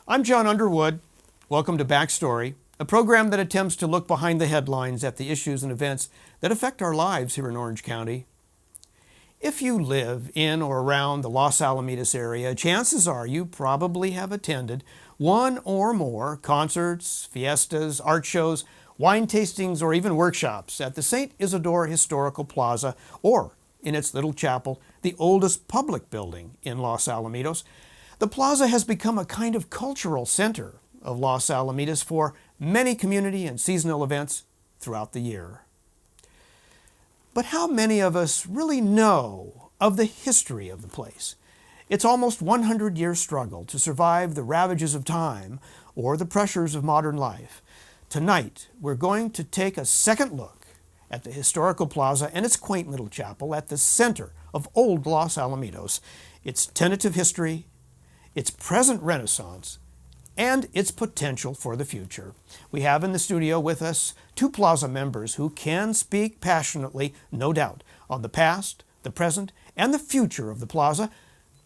I'm John Underwood. Welcome to Backstory, a program that attempts to look behind the headlines at the issues and events that affect our lives here in Orange County. If you live in or around the Los Alamitos area, chances are you probably have attended one or more concerts, fiestas, art shows, wine tastings, or even workshops at the St. Isidore Historical Plaza or in its little chapel, the oldest public building in Los Alamitos. The plaza has become a kind of cultural center of Los Alamitos for many community and seasonal events throughout the year. But how many of us really know of the history of the place? Its almost 100-year struggle to survive the ravages of time or the pressures of modern life. Tonight, we're going to take a second look at the historical plaza and its quaint little chapel at the center of old Los Alamitos, its tentative history, its present renaissance, and its potential for the future. We have in the studio with us two Plaza members who can speak passionately, no doubt, on the past, the present, and the future of the plaza.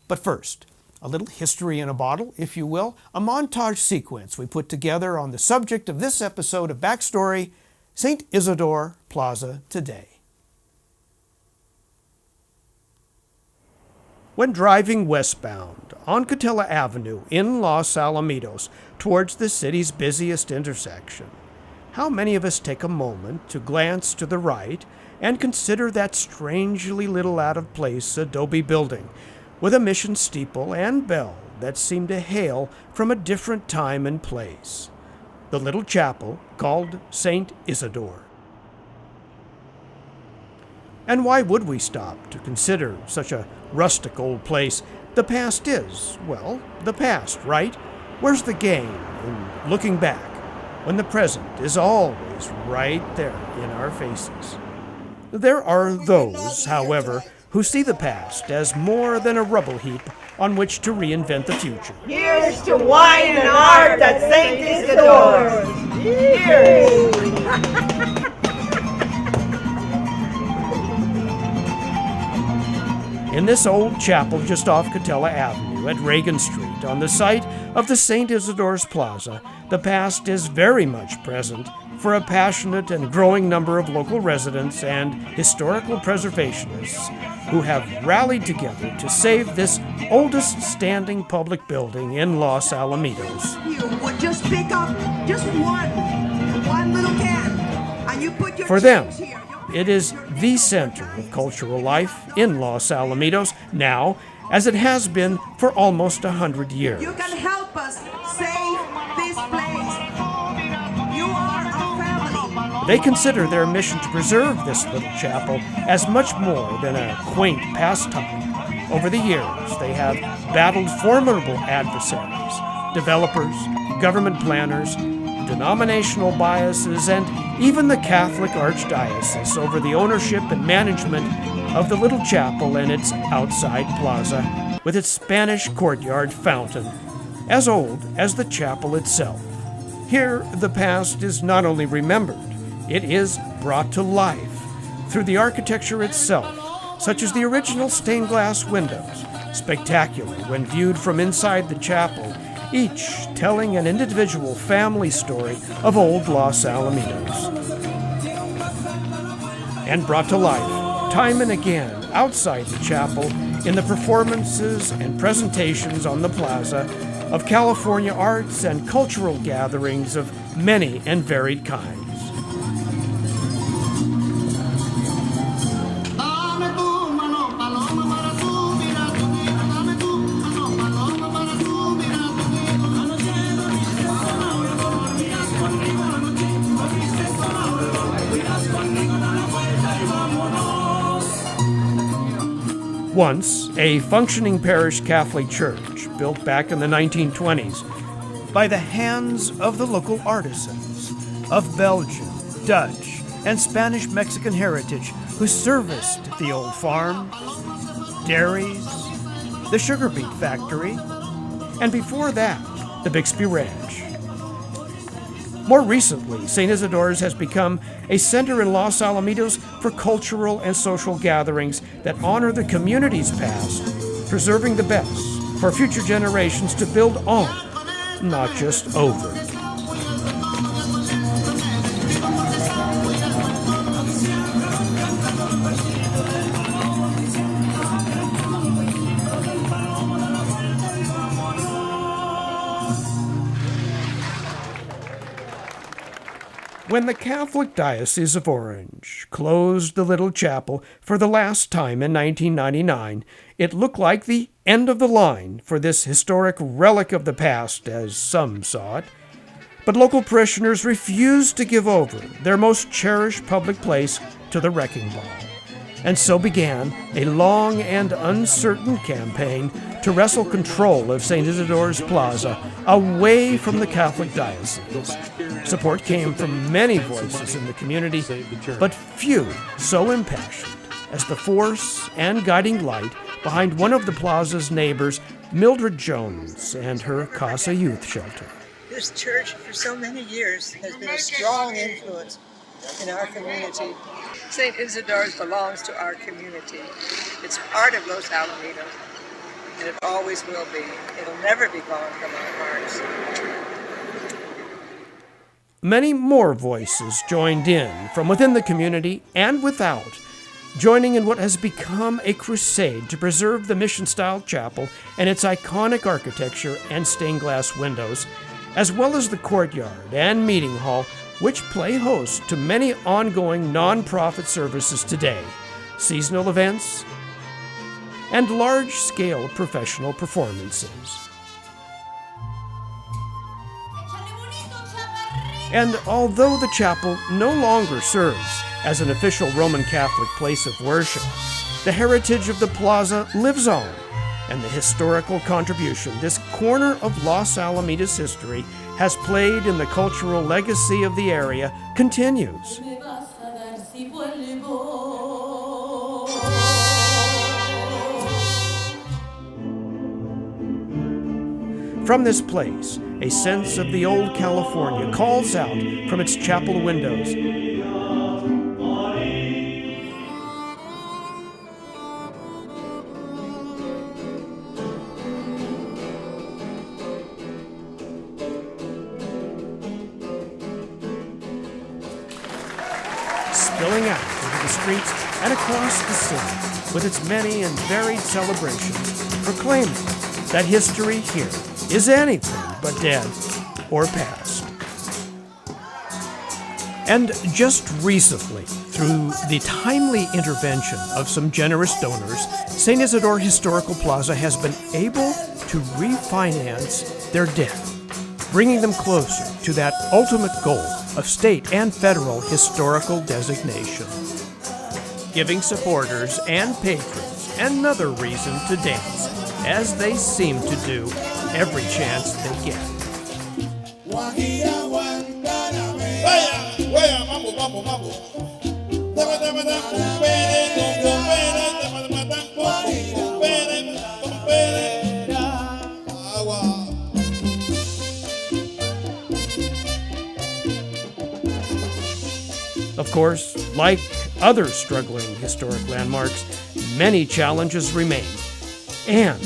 But first, a little history in a bottle, if you will, a montage sequence we put together on the subject of this episode of Backstory, St. Isidore Plaza Today. When driving westbound on Catella Avenue in Los Alamitos towards the city's busiest intersection, how many of us take a moment to glance to the right and consider that strangely little out-of-place adobe building with a mission steeple and bell that seem to hail from a different time and place? The little chapel called St. Isidore. And why would we stop to consider such a rustic old place? The past is, well, the past, right? Where's the gain in looking back when the present is always right there in our faces? There are those, however, who see the past as more than a rubble heap on which to reinvent the future. Here's to wine and art at St. Isidore! Cheers! In this old chapel just off Catella Avenue at Reagan Street, on the site of the St. Isidore's Plaza, the past is very much present for a passionate and growing number of local residents and historical preservationists who have rallied together to save this oldest standing public building in Los Alamitos. You would just pick up just one little can, and you put your For them, here. it is the center of cultural life in Los Alamitos now, as it has been for almost 100 years. You can help us save this place. You are our family. They consider their mission to preserve this little chapel as much more than a quaint pastime. Over the years, they have battled formidable adversaries, developers, government planners, denominational biases, and even the Catholic Archdiocese over the ownership and management of the little chapel and its outside plaza, with its Spanish courtyard fountain, as old as the chapel itself. Here, the past is not only remembered, it is brought to life through the architecture itself, such as the original stained glass windows, spectacular when viewed from inside the chapel, each telling an individual family story of old Los Alamitos. And brought to life, time and again, outside the chapel, in the performances and presentations on the plaza of California arts and cultural gatherings of many and varied kinds. Once a functioning parish Catholic church built back in the 1920s by the hands of the local artisans of Belgian, Dutch, and Spanish-Mexican heritage who serviced the old farms, dairies, the sugar beet factory, and before that, the Bixby Ranch. More recently, St. Isidore's has become a center in Los Alamitos for cultural and social gatherings that honor the community's past, preserving the best for future generations to build on not just over. When the Catholic Diocese of Orange closed the little chapel for the last time in 1999, it looked like the end of the line for this historic relic of the past, as some saw it. But local parishioners refused to give over their most cherished public place to the wrecking ball. And so began a long and uncertain campaign to wrestle control of St. Isidore's Plaza away from the Catholic Diocese. Support came from many voices in the community, but few so impassioned as the force and guiding light behind one of the Plaza's neighbors, Mildred Jones, and her Casa Youth Shelter. This church, for so many years, has been a strong influence in our community. St. Isidore's belongs to our community. It's part of Los Alamitos, and it always will be. It'll never be gone from our hearts. Many more voices joined in from within the community and without, joining in what has become a crusade to preserve the mission-style chapel and its iconic architecture and stained glass windows, as well as the courtyard and meeting hall, which play host to many ongoing non-profit services today, seasonal events, and large-scale professional performances. And although the chapel no longer serves as an official Roman Catholic place of worship, the heritage of the Plaza lives on, and the historical contribution this corner of Los Alamitos history has played in the cultural legacy of the area continues. From this place, a sense of the old California calls out from its chapel windows. Spilling out into the streets and across the city with its many and varied celebrations, proclaiming that history here is anything but dead or past. And just recently, through the timely intervention of some generous donors, St. Isidore Historical Plaza has been able to refinance their debt, bringing them closer to that ultimate goal of state and federal historical designation, giving supporters and patrons another reason to dance, as they seem to do every chance they get. Of course, like other struggling historic landmarks, many challenges remain, and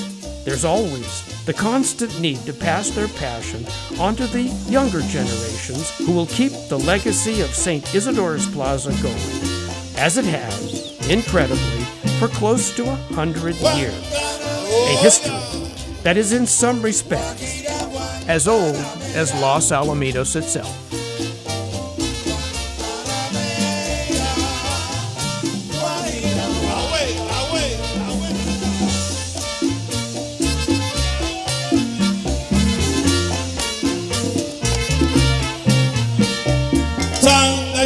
there's always the constant need to pass their passion onto the younger generations who will keep the legacy of St. Isidore's Plaza going, as it has, incredibly, for close to 100 years. A history that is in some respects as old as Los Alamitos itself.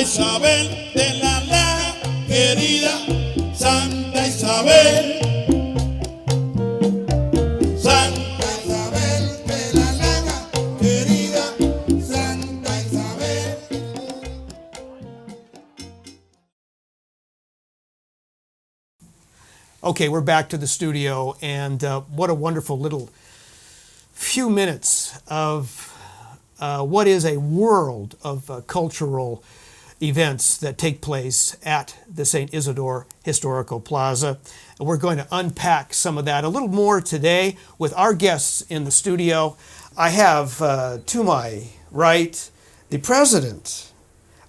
Isabel de la Laga, querida Santa Isabel. Santa Isabel de la Laga, querida Santa Isabel. Okay, we're back to the studio, and what a wonderful little few minutes of what is a world of cultural events that take place at the St. Isidore Historical Plaza. And we're going to unpack some of that a little more today with our guests in the studio. I have to my right the president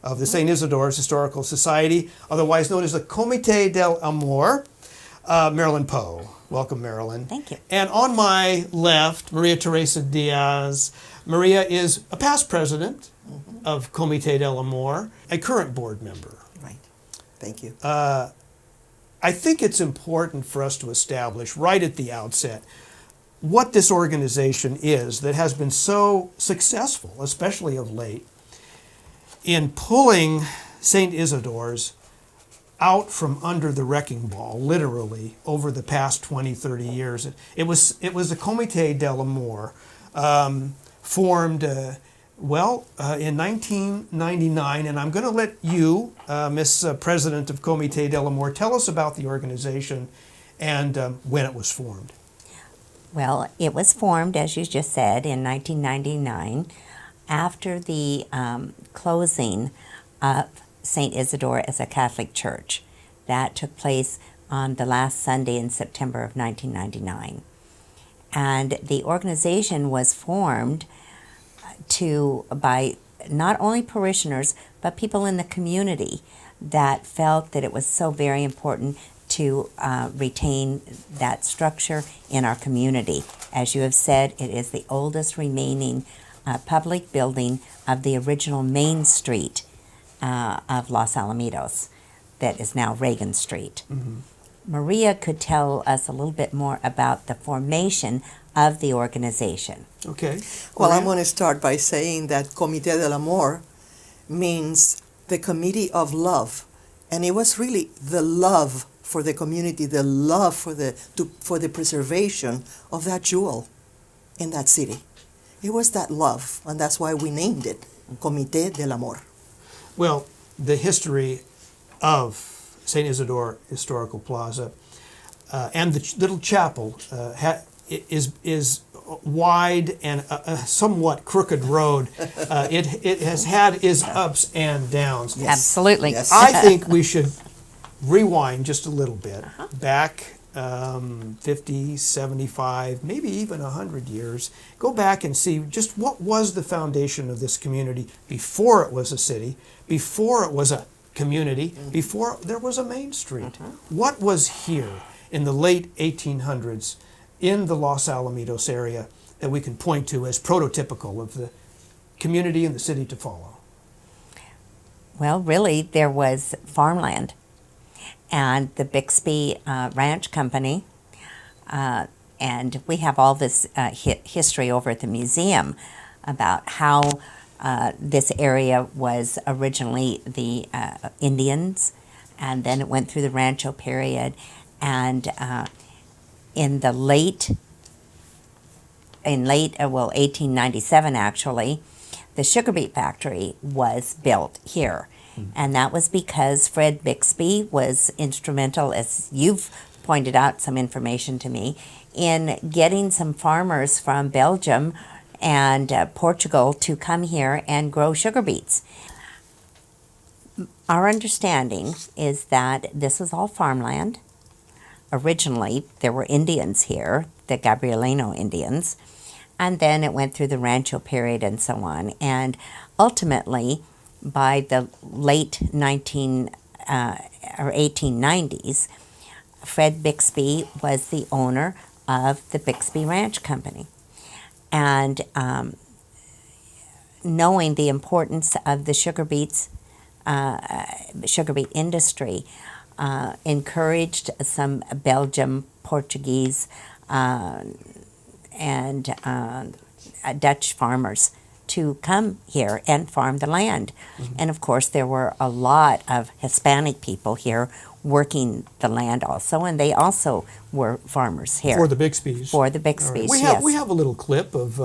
of the St. Isidore's Historical Society, otherwise known as the Comité del Amor, Marilyn Poe. Welcome, Marilyn. Thank you. And on my left, Maria Teresa Diaz. Maria is a past president of Comité del Amor, a current board member. Right. Thank you. I think it's important for us to establish right at the outset what this organization is that has been so successful, especially of late, in pulling St. Isidore's out from under the wrecking ball, literally, over the past 20, 30 years. It was the Comité del Amor, formed, in 1999, and I'm going to let you, Miss President of Comité del Amor, tell us about the organization and when it was formed. Well, it was formed, as you just said, in 1999 after the closing of St. Isidore as a Catholic church. That took place on the last Sunday in September of 1999. And the organization was formed by not only parishioners, but people in the community that felt that it was so very important to retain that structure in our community. As you have said, it is the oldest remaining public building of the original Main Street of Los Alamitos, that is now Reagan Street. Mm-hmm. Maria could tell us a little bit more about the formation of the organization. Okay. Well, I'm going to start by saying that Comité del Amor means the Committee of Love. And it was really the love for the community, the love for the preservation of that jewel in that city. It was that love, and that's why we named it Comité del Amor. Well, the history of St. Isidore Historical Plaza and the little chapel is wide and a somewhat crooked road. It has had its ups and downs. Yes. Absolutely. Yes. I think we should rewind just a little bit, back 50, 75, maybe even 100 years. Go back and see just what was the foundation of this community before it was a city, before it was a community, before there was a Main Street. What was here in the late 1800s in the Los Alamitos area that we can point to as prototypical of the community and the city to follow? Well, really, there was farmland. And the Bixby Ranch Company, and we have all this history over at the museum about how this area was originally the Indians, and then it went through the Rancho period, and in 1897 actually, the sugar beet factory was built here. And that was because Fred Bixby was instrumental, as you've pointed out some information to me, in getting some farmers from Belgium and Portugal to come here and grow sugar beets. Our understanding is that this was all farmland. Originally, there were Indians here, the Gabrielino Indians, and then it went through the Rancho period and so on. And ultimately, by the late 1890s, Fred Bixby was the owner of the Bixby Ranch Company. And knowing the importance of the sugar beet industry, encouraged some Belgian, Portuguese, and Dutch farmers to come here and farm the land. Mm-hmm. And of course, there were a lot of Hispanic people here working the land also, and they also were farmers here. For the Bixbys. For the Bixbys, right. We have a little clip of,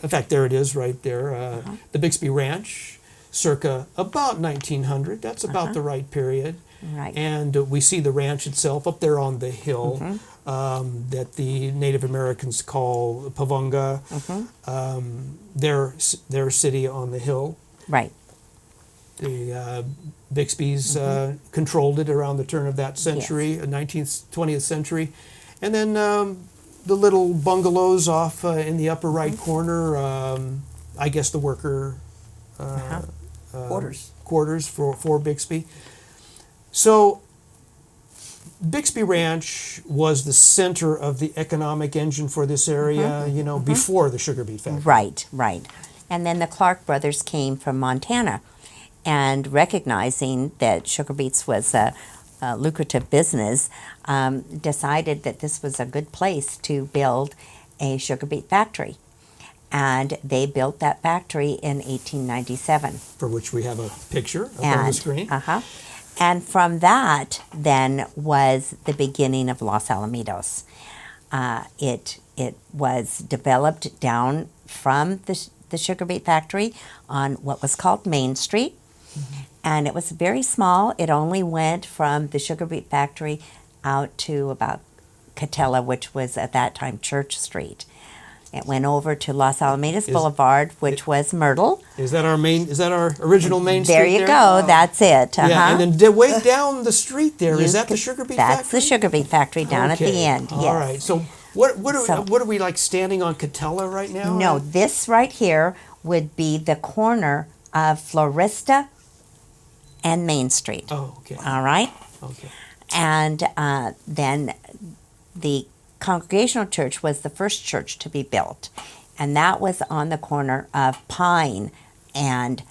in fact, there it is right there, the Bixby Ranch, circa about 1900. That's about the right period. Right. And we see the ranch itself up there on the hill that the Native Americans call Pavunga, their city on the hill. Right. The Bixbys controlled it around the turn of that century, Yes. 19th, 20th century. And then the little bungalows off in the upper right corner. I guess the worker quarters for Bixby. So Bixby Ranch was the center of the economic engine for this area, before the sugar beet factory. Right, right. And then the Clark brothers came from Montana, and recognizing that sugar beets was a lucrative business, decided that this was a good place to build a sugar beet factory. And they built that factory in 1897. For which we have a picture up on the screen. And from that, then, was the beginning of Los Alamitos. It was developed down from the sugar beet factory on what was called Main Street. And it was very small. It only went from the sugar beet factory out to about Catella, which was at that time Church Street. It went over to Los Alamitos Boulevard, which was Myrtle. Is that our original Main Street? There you go. That's it. Yeah, and then way down the street there, is that the sugar beet factory? That's the sugar beet factory down at the end. Yes. All right. So what are we like standing on Catella right now? No, this right here would be the corner of Florista and Main Street. Oh, okay. All right. Okay. And then the Congregational Church was the first church to be built, and that was on the corner of Pine and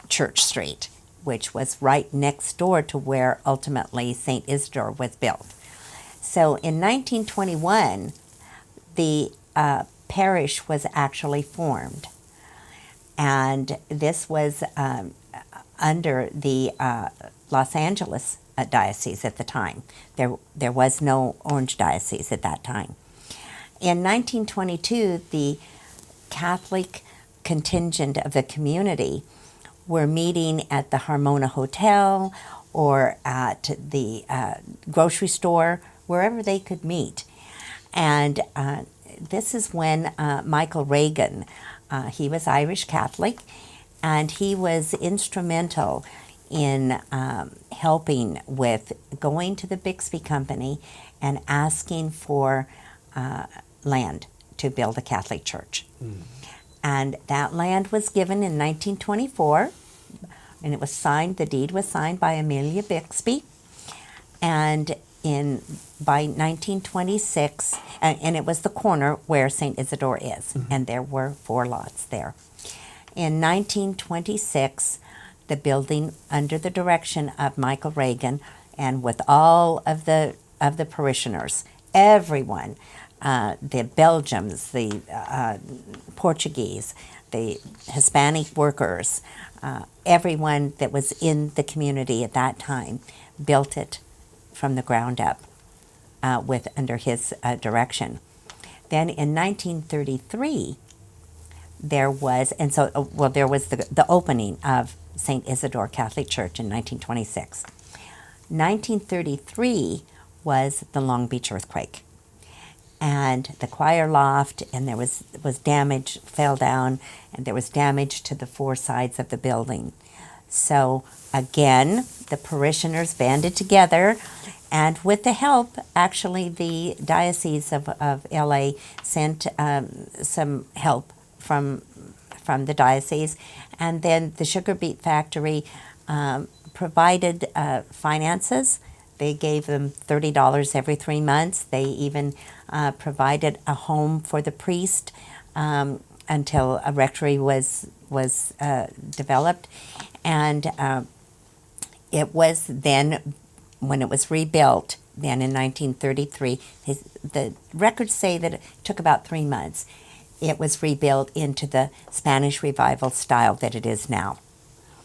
Church Street, which was right next door to where ultimately St. Isidore was built. So in 1921, the parish was actually formed, and this was under the Los Angeles diocese at the time. There was no Orange diocese at that time. In 1922, the Catholic contingent of the community were meeting at the Harmona Hotel or at the grocery store, wherever they could meet. And this is when Michael Reagan, he was Irish Catholic, and he was instrumental in helping with going to the Bixby Company and asking for land to build a Catholic church. And that land was given in 1924, and it was signed, the deed was signed by Amelia Bixby, and by 1926, and it was the corner where St. Isidore is, and there were 4 lots there. In 1926, the building, under the direction of Michael Reagan, and with all of the parishioners, everyone, the Belgians, the Portuguese, the Hispanic workers, everyone that was in the community at that time, built it from the ground up under his direction. Then in 1933, there was the opening of St. Isidore Catholic Church in 1926. 1933 was the Long Beach earthquake. And the choir loft, and there was damage, fell down, and there was damage to the 4 sides of the building. So again, the parishioners banded together, and with the help, actually, the Diocese of LA sent some help from the diocese, and then the sugar beet factory provided finances. They gave them $30 every 3 months. They even provided a home for the priest until a rectory was developed, and it was then, when it was rebuilt, then in 1933, the records say that it took about 3 months. It was rebuilt into the Spanish Revival style that it is now.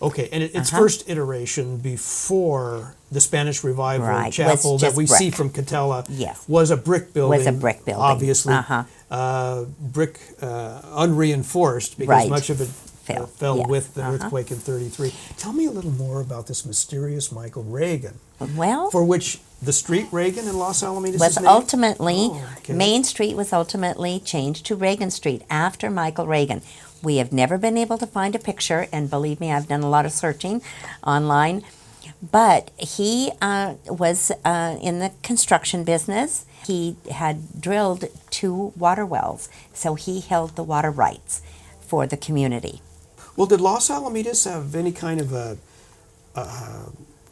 Okay, and its first iteration before the Spanish Revival chapel that we see from Catella was a brick building. Obviously. Brick unreinforced, because much of it fell with the earthquake in 33. Tell me a little more about this mysterious Michael Reagan. Well, for which the street Reagan in Los Alamitos was named? Ultimately, Main Street was ultimately changed to Reagan Street after Michael Reagan. We have never been able to find a picture, and believe me, I've done a lot of searching online, But he was in the construction business. He had drilled 2 water wells, so he held the water rights for the community. Well, did Los Alamitos have any kind of a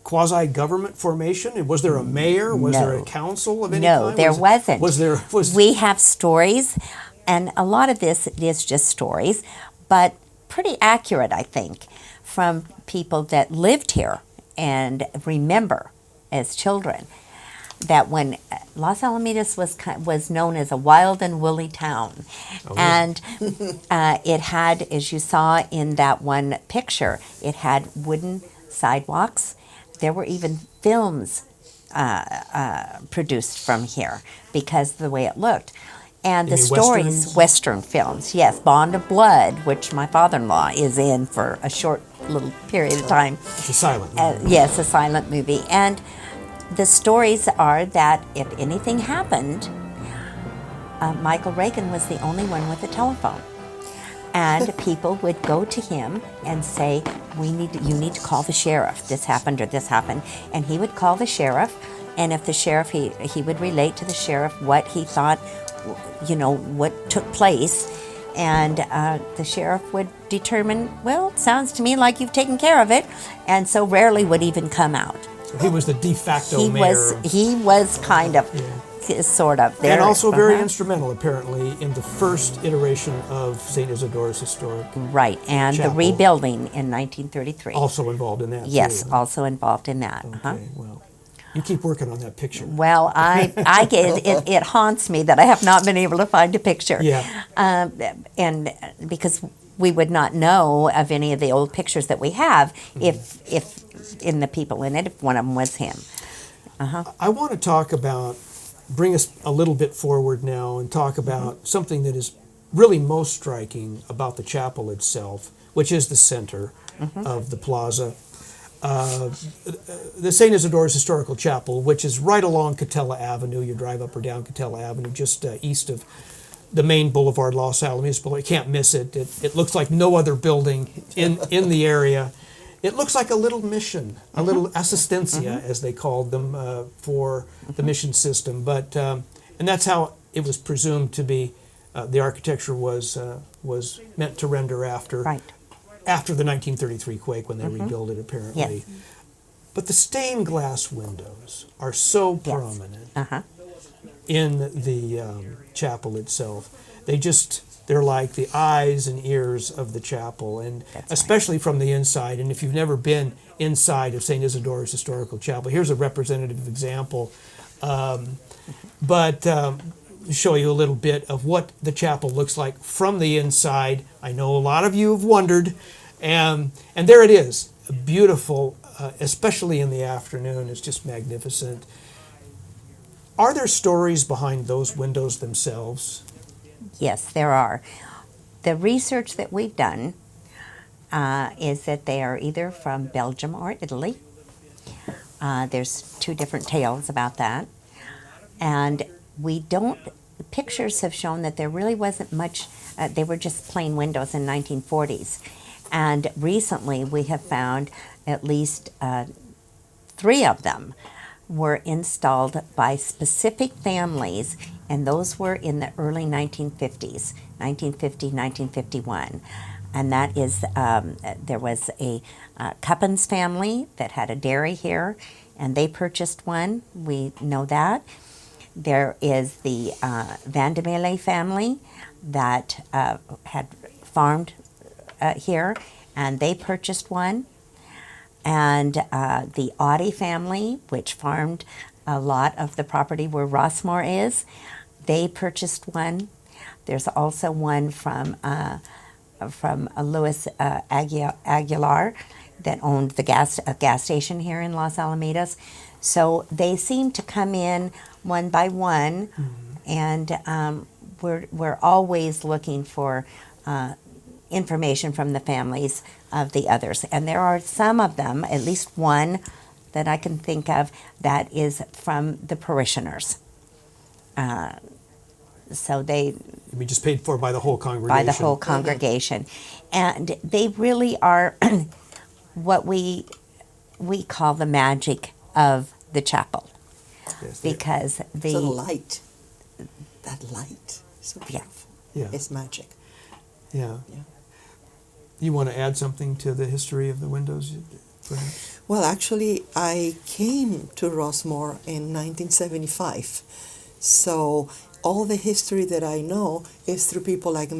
quasi-government formation? And was there a mayor? Was there a council of any kind? No, there wasn't. Was We have stories, and a lot of this is just stories, but pretty accurate, I think, from people that lived here and remember as children that when Los Alamitos was known as a wild and woolly town, and it had, as you saw in that one picture, it had wooden sidewalks. There were even films produced from here because of the way it looked. And the stories, westerns? Western films, yes, Bond of Blood, which my father-in-law is in for a short little period of time. It's a silent movie. Yes, a silent movie. And the stories are that if anything happened, Michael Reagan was the only one with a telephone. And people would go to him and say, you need to call the sheriff. This happened or this happened. And he would call the sheriff. And if the sheriff, he would relate to the sheriff what he thought, what took place. And the sheriff would determine, well, it sounds to me like you've taken care of it. And so rarely would even come out. So he was the de facto mayor. He was kind of, sort of. There. And also very instrumental, apparently, in the first iteration of St. Isidore's historic Right, and chapel. the rebuilding in 1933. Also involved in that, Yes, too. also involved in that. Okay, well, you keep working on that picture. Well, I get it haunts me that I have not been able to find a picture. Yeah. And because we would not know of any of the old pictures that we have if in the people in it, if one of them was him. I want to bring us a little bit forward now and talk about something that is really most striking about the chapel itself, which is the center of the plaza. The St. Isidore's Historical Chapel, which is right along Catella Avenue. You drive up or down Catella Avenue, just east of the main boulevard, Los Alamitos Boulevard. You can't miss it. It looks like no other building in the area. It looks like a little mission, a little assistencia, as they called them, for the mission system. But and that's how it was presumed to be. The architecture was meant to render after the 1933 quake when they rebuilt it, apparently. Yes. But the stained glass windows are so prominent in the chapel itself. They're like the eyes and ears of the chapel, and especially from the inside. And if you've never been inside of St. Isidore's Historical Chapel, here's a representative example. But show you a little bit of what the chapel looks like from the inside. I know a lot of you have wondered, and there it is, beautiful, especially in the afternoon. It's just magnificent. Are there stories behind those windows themselves? Yes, there are. The research that we've done is that they are either from Belgium or Italy. There's 2 different tales about that. And pictures have shown that there really wasn't much, they were just plain windows in 1940s. And recently we have found at least 3 of them were installed by specific families, and those were in the early 1950s, 1950, 1951. And that is, there was a Cuppins family that had a dairy here, and they purchased one. We know that. There is the Vandemele family that had farmed here, and they purchased one. And the Audi family, which farmed a lot of the property where Rossmore is, they purchased one. There's also one from Louis Aguilar that owned the gas station here in Los Alamitos. So they seem to come in one by one, and we're always looking for information from the families of the others. And there are some of them, at least one that I can think of, that is from the parishioners. So they... We just paid for by the whole congregation. By the whole congregation. And they really are what we we call the magic of the chapel, Yes, because So the the light, that light, so beautiful. yeah, It's magic. yeah. Yeah. You want to add something to the history of the windows, perhaps? Well, actually, I came to Rossmore in 1975. So all the history that I know is through people like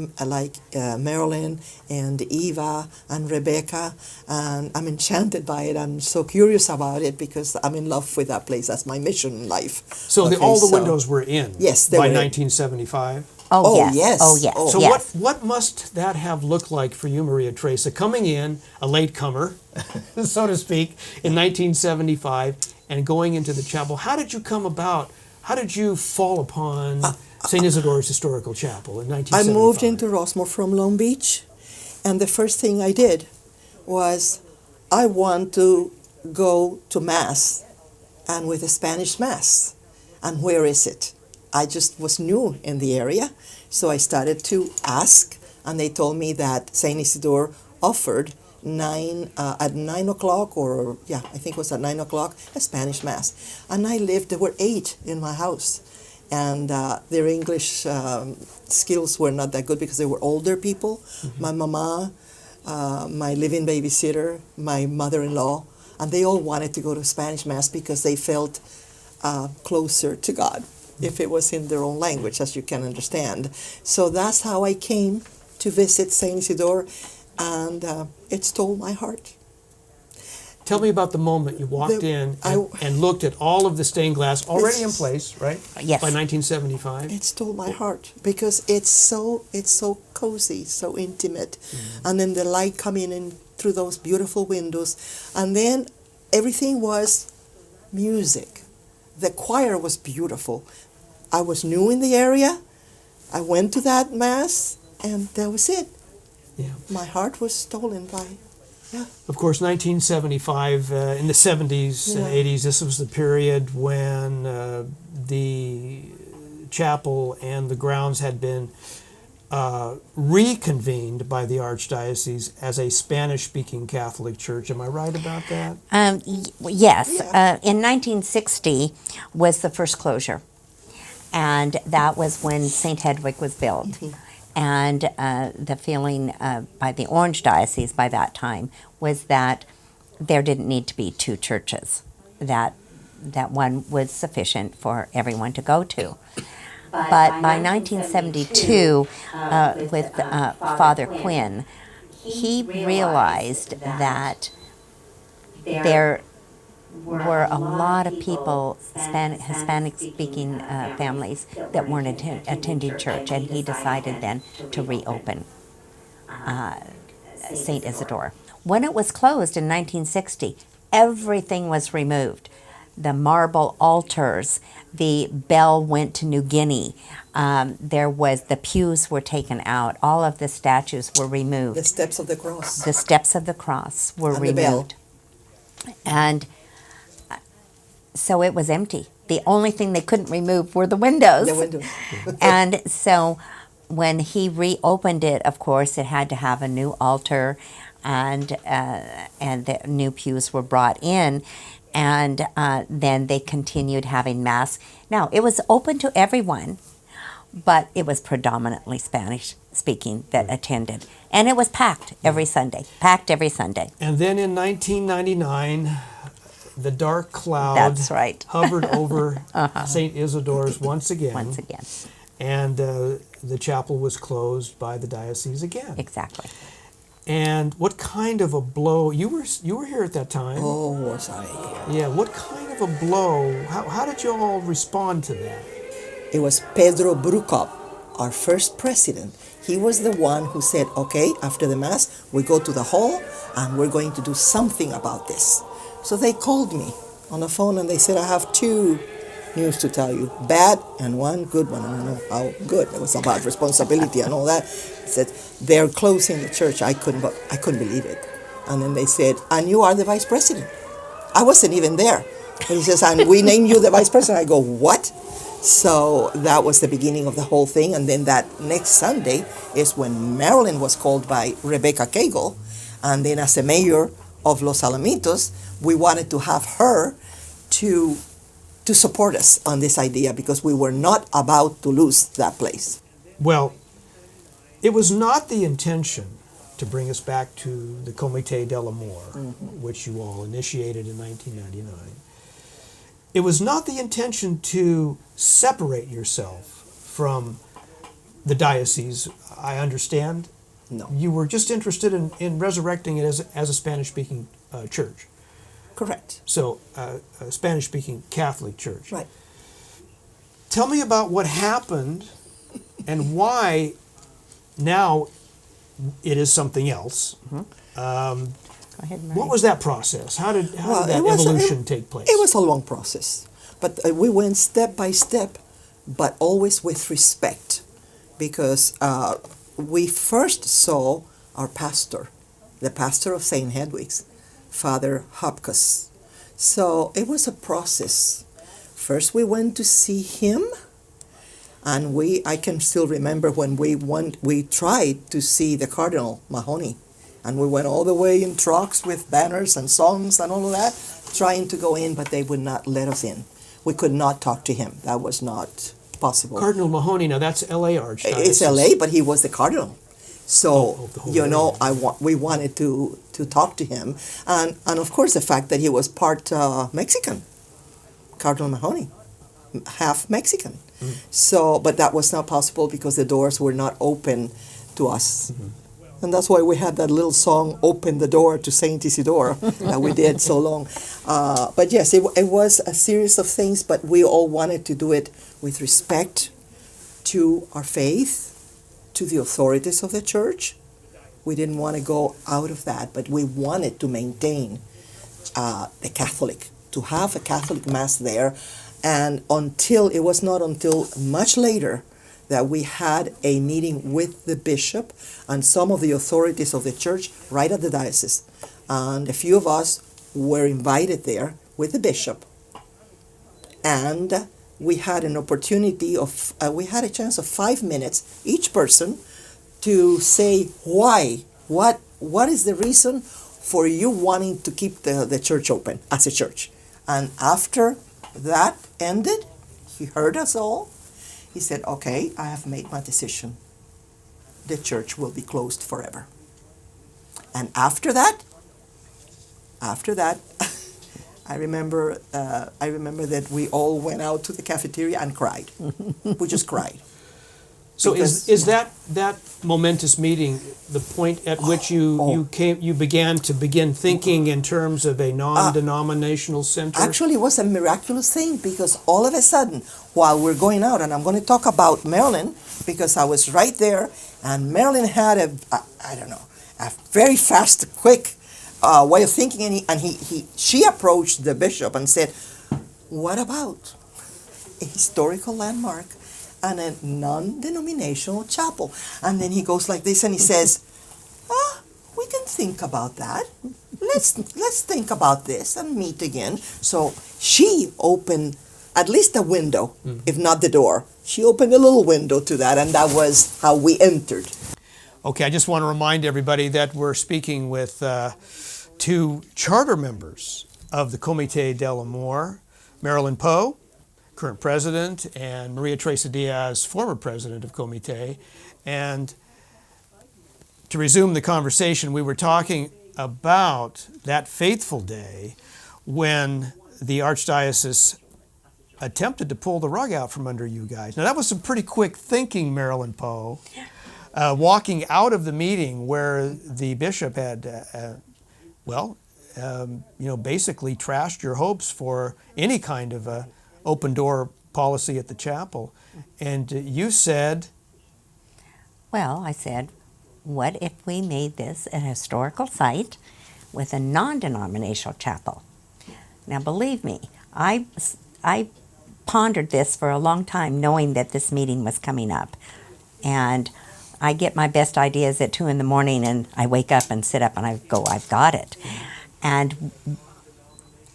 Marilyn and Eva and Rebecca, and I'm enchanted by it. I'm so curious about it because I'm in love with that place. That's my mission in life. So Okay, all the so- windows were in Yes, they by were in. 1975. oh, Oh, yes, yes. oh yes, Oh. So yes. what must that have looked like for you, Maria Teresa, coming in, a latecomer, so to speak, in 1975 and going into the chapel? How did you come about? How did you fall upon St. Isidore's Historical Chapel in 1975? I moved into Rossmore from Long Beach, and the first thing I did was I want to go to Mass, and with a Spanish Mass. And where is it? I just was new in the area, so I started to ask, and they told me that St. Isidore offered at 9 o'clock, or yeah, I think it was at 9 o'clock, a Spanish Mass. And I lived, there were 8 in my house. And their English skills were not that good because they were older people. Mm-hmm. My mama, my living babysitter, my mother-in-law, and they all wanted to go to Spanish Mass because they felt closer to God if it was in their own language, as you can understand. So that's how I came to visit St. Isidore, and it stole my heart. Tell me about the moment you walked in and looked at all of the stained glass already in place, right? Yes. By 1975. It stole my heart because it's so cozy, so intimate, and then the light coming in through those beautiful windows, and then everything was music. The choir was beautiful. I was new in the area. I went to that Mass, and that was it. Yeah. My heart was stolen by. Of course, 1975, in the 70s and 80s, this was the period when the chapel and the grounds had been reconvened by the Archdiocese as a Spanish-speaking Catholic church. Am I right about that? Yes. Yeah. In 1960 was the first closure, and that was when St. Hedwig was built. Mm-hmm. And the feeling by the Orange Diocese by that time was that there didn't need to be 2 churches, that one was sufficient for everyone to go to. But by 1972, with Father Quinn, he realized that there were a lot of people, Hispanic-speaking families, that weren't attending church, and he decided then to reopen St. Isidore. When it was closed in 1960, everything was removed. The marble altars, the bell went to New Guinea. The pews were taken out. All of the statues were removed. The steps of the cross. The steps of the cross were And the bell. removed. And so it was empty. The only thing they couldn't remove were the windows. The windows. And so when he reopened it, of course, it had to have a new altar, and the new pews were brought in, and then they continued having Mass. Now, it was open to everyone, but it was predominantly Spanish-speaking that attended. And it was packed every Sunday, And then in 1999, the dark cloud That's right. hovered over St. Isidore's once again. Once again, And the chapel was closed by the diocese again. exactly. And what kind of a blow? You were here at that time. Oh, was I? Yeah. What kind of a blow? How did you all respond to that? It was Pedro Bruckop, our first president. He was the one who said, okay, after the Mass, we go to the hall and we're going to do something about this. So they called me on the phone and they said, I have 2 news to tell you, bad and 1 good one. I don't know how good. It was about responsibility and all that. He said, they're closing the church. I couldn't believe it. And then they said, and you are the vice president. I wasn't even there. And he says, and we named you the vice president. I go, what? So that was the beginning of the whole thing. And then that next Sunday is when Marilyn was called by Rebecca Cagle. And then as a mayor of Los Alamitos, we wanted to have her to support us on this idea because we were not about to lose that place. Well, it was not the intention to bring us back to the Comité de l'Amour, which you all initiated in 1999. It was not the intention to separate yourself from the diocese, I understand. No. You were just interested in resurrecting it as a Spanish-speaking church. Correct. So, a Spanish-speaking Catholic church. Right. Tell me about what happened and why now it is something else. Go ahead, Mary. What was that process? How did Well, that evolution take place? It was a long process, but we went step by step, but always with respect, because we first saw our pastor, the pastor of St. Hedwig's, Father Hopkins. So it was a process. First we went to see him, and I can still remember when we tried to see the Cardinal Mahoney, and we went all the way in trucks with banners and songs and all of that, trying to go in, but they would not let us in. We could not talk to him. That was not possible. Cardinal Mahoney, now that's L.A. Archdiocese. It's LA, but he was the cardinal. So, Of the whole we wanted to talk to him. And of course, the fact that he was part Mexican, Cardinal Mahoney, half Mexican. So, but that was not possible because the doors were not open to us. And that's why we had that little song, Open the Door to Saint Isidore, that we did so long. But yes, it was a series of things, but we all wanted to do it with respect to our faith, to the authorities of the church. We didn't want to go out of that, but we wanted to maintain the Catholic, to have a Catholic Mass there. And it was not until much later that we had a meeting with the bishop and some of the authorities of the church right at the diocese. And a few of us were invited there with the bishop. And we had an opportunity we had a chance of 5 minutes, each person, to say why, what is the reason for you wanting to keep the church open as a church. And after that ended, he heard us all. He said, okay, I have made my decision. The church will be closed forever. And after that, I remember that we all went out to the cafeteria and cried. We just cried. So Because- is that momentous meeting the point at which you began thinking in terms of a non-denominational center? Actually, it was a miraculous thing because all of a sudden, while we're going out, and I'm going to talk about Marilyn because I was right there, and Marilyn had a very fast, quick way of thinking, and she approached the bishop and said, "What about a historical landmark and a non-denominational chapel?" And then he goes like this and he says, we can think about that. Let's think about this and meet again. So she opened at least a window, if not the door. She opened a little window to that, and that was how we entered. Okay, I just want to remind everybody that we're speaking with two charter members of the Comité de l'Amour, Marilyn Poe, current president, and Maria Teresa Diaz, former president of Comité. And to resume the conversation, we were talking about that fateful day when the Archdiocese attempted to pull the rug out from under you guys. Now, that was some pretty quick thinking, Marilyn Poe. Walking out of the meeting where the bishop had, basically trashed your hopes for any kind of a open door policy at the chapel. And you said... Well, I said, what if we made this a historical site with a non-denominational chapel? Now, believe me, I pondered this for a long time, knowing that this meeting was coming up. And I get my best ideas at 2 a.m, and I wake up and sit up and I go, I've got it. And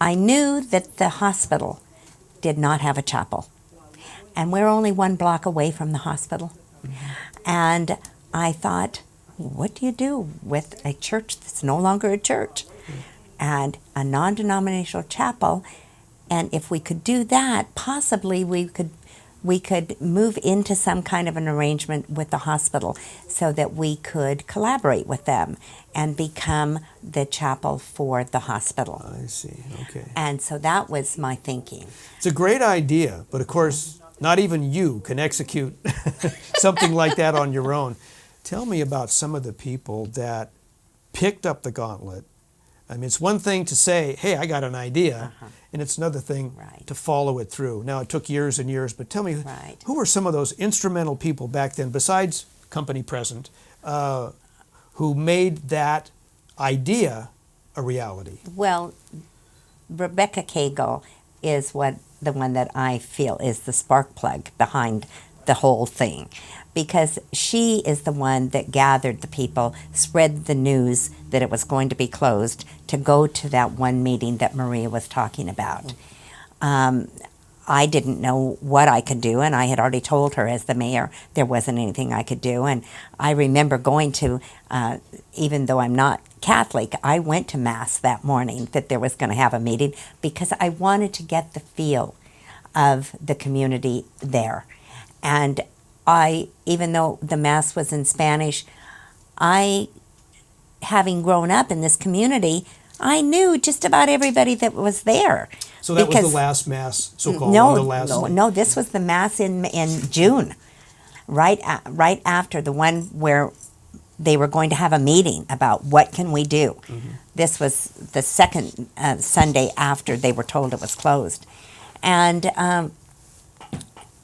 I knew that the hospital did not have a chapel. And we're only 1 block away from the hospital. And I thought, what do you do with a church that's no longer a church? add a non-denominational chapel. And if we could do that, possibly we could move into some kind of an arrangement with the hospital so that we could collaborate with them and become the chapel for the hospital. I see. Okay. And so that was my thinking. It's a great idea, but of course, not even you can execute something like that on your own. Tell me about some of the people that picked up the gauntlet. I mean, it's one thing to say, hey, I got an idea, and it's another thing to follow it through. Now, it took years and years, but tell me, who were some of those instrumental people back then, besides company present, who made that idea a reality? Well, Rebecca Cagle is the one that I feel is the spark plug behind the whole thing, because she is the one that gathered the people, spread the news that it was going to be closed, to go to that one meeting that Maria was talking about. I didn't know what I could do, and I had already told her as the mayor there wasn't anything I could do. And I remember going to, even though I'm not Catholic, I went to Mass that morning that there was going to have a meeting because I wanted to get the feel of the community there. And even though the Mass was in Spanish, having grown up in this community, I knew just about everybody that was there. So that was the last Mass, so-called? No, this was the Mass in June, right after the one where they were going to have a meeting about what can we do. This was the second Sunday after they were told it was closed. And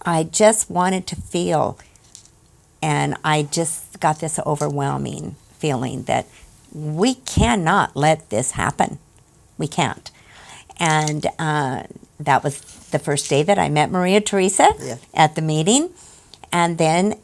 I just wanted to feel, and I just got this overwhelming feeling that we cannot let this happen. We can't. And that was the first day that I met Maria Teresa at the meeting. And then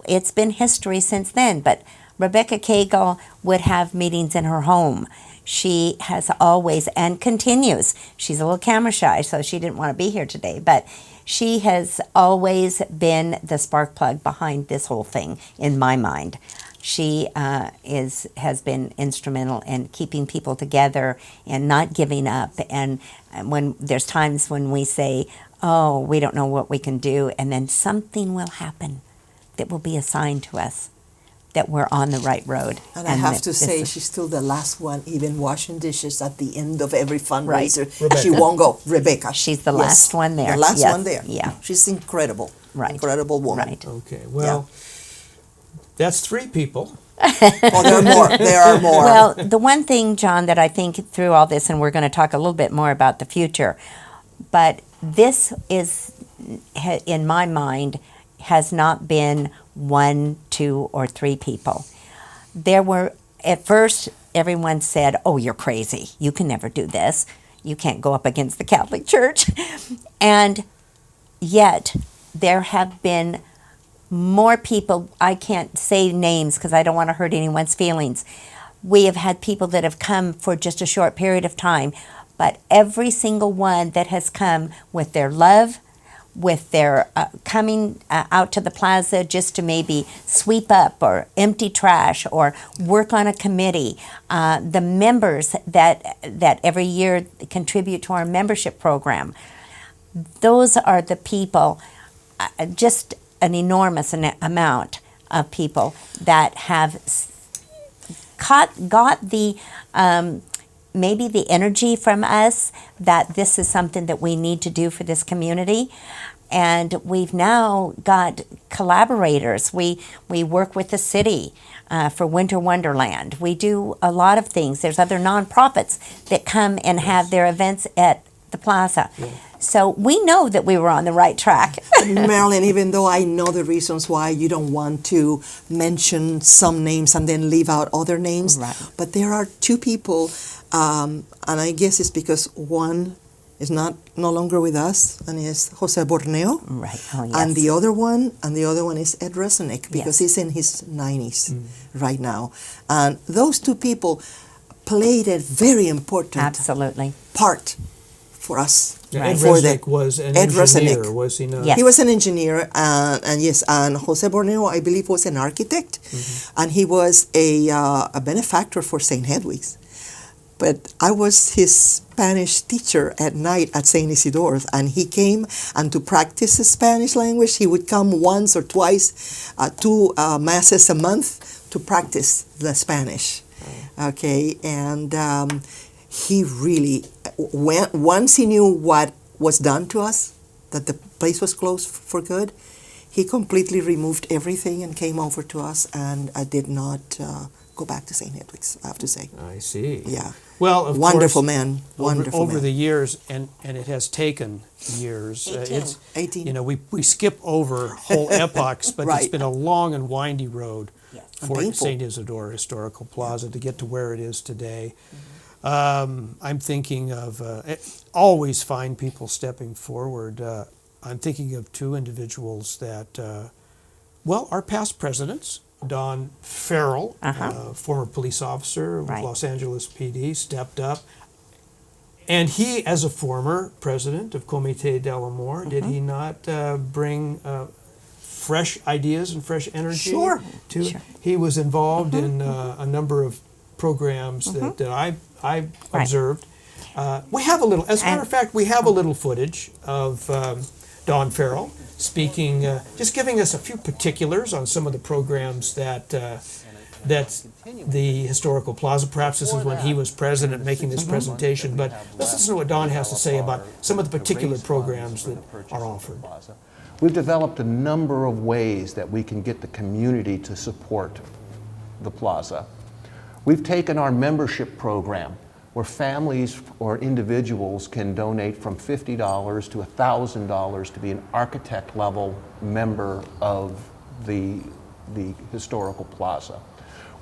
it's been history since then. But Rebecca Cagle would have meetings in her home. She has always, and continues, she's a little camera shy, so she didn't want to be here today, but she has always been the spark plug behind this whole thing, in my mind. She has been instrumental in keeping people together and not giving up. And when there's times when we say, oh, we don't know what we can do, and then something will happen that will be a sign to us that we're on the right road. And I have to say, she's still the last one, even washing dishes at the end of every fundraiser. She won't go. Rebecca. She's the last one there. The last one there. Yeah. She's incredible. Incredible woman. Right. Okay, well, that's 3 people. Oh, there are more. There are more. Well, the one thing, John, that I think through all this, and we're going to talk a little bit more about the future, but this is, in my mind, has not been 1, 2, or 3 people. There were, at first, everyone said, oh, you're crazy. You can never do this. You can't go up against the Catholic Church. And yet, there have been more people. I can't say names because I don't want to hurt anyone's feelings. We have had people that have come for just a short period of time, but every single one that has come with their love, with their coming out to the plaza just to maybe sweep up or empty trash or work on a committee, the members that every year contribute to our membership program, those are the people, just an enormous amount of people that have got the maybe the energy from us that this is something that we need to do for this community. And we've now got collaborators. We work with the city for Winter Wonderland. We do a lot of things. There's other nonprofits that come and have their events at the plaza. So we know that we were on the right track. Marilyn, even though I know the reasons why you don't want to mention some names and then leave out other names, but there are 2 people, and I guess it's because one is no longer with us, and is Jose Borneo. Right. Oh, yes. And the other one is Ed Resenek, because he's in his 90s right now. And those 2 people played a very important part for us. Ed Resenek was an engineer, was he not? Yes. He was an engineer, and Jose Borneo, I believe, was an architect, and he was a benefactor for St. Hedwig's. But I was his Spanish teacher at night at St. Isidore's, and he came, and to practice the Spanish language, he would come once or twice, two masses a month to practice the Spanish. Okay, and he really, once he knew what was done to us, that the place was closed for good, he completely removed everything and came over to us, and I did not go back to St. Hedwig's, I have to say. I see. Yeah. Well, of Wonderful course, man. Wonderful over man. the years, and it has taken years. 18. You know, we skip over whole epochs, but it's Right. been a long and windy road for painful. St. Isidore Historical Plaza to get to where it is today. I'm thinking of always find people stepping forward. I'm thinking of two individuals that, are past presidents. Don Farrell, former police officer with Right. Los Angeles PD, stepped up. And he, as a former president of Comité de l'Amour, did he not bring fresh ideas and fresh energy? Sure. Sure. He was involved in a number of programs that I observed. We have a little, as a matter of fact, we have a little footage of Don Farrell speaking, just giving us a few particulars on some of the programs that the Historical Plaza, perhaps this is when he was president making this presentation, but let's listen to what Don has to say about some of the particular programs that are offered. We've developed a number of ways that we can get the community to support the plaza. We've taken our membership program where families or individuals can donate from $50 to $1,000 to be an architect level member of the Historical Plaza.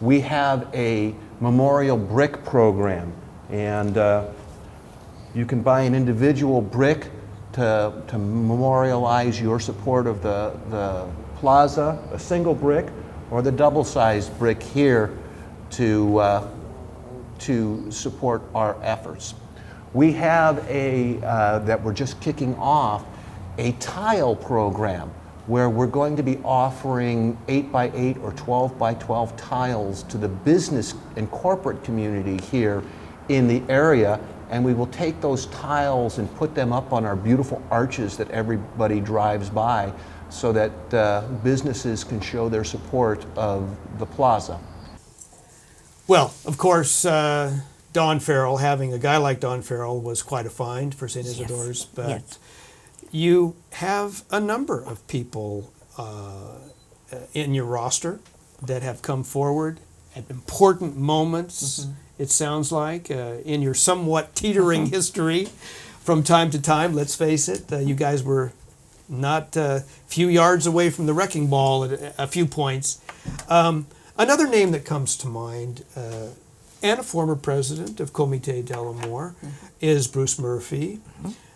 We have a memorial brick program, and you can buy an individual brick to memorialize your support of the plaza, a single brick, or the double-sized brick here to support our efforts. We have that we're just kicking off, a tile program where we're going to be offering 8x8 or 12x12 tiles to the business and corporate community here in the area, and we will take those tiles and put them up on our beautiful arches that everybody drives by so that businesses can show their support of the plaza. Well, of course, Don Farrell, having a guy like Don Farrell was quite a find for St. Isidore's, but Yes. you have a number of people in your roster that have come forward at important moments, it sounds like, in your somewhat teetering history from time to time. Let's face it, you guys were not a few yards away from the wrecking ball at a few points. Another name that comes to mind, and a former president of Comité de l'Amour, is Bruce Murphy.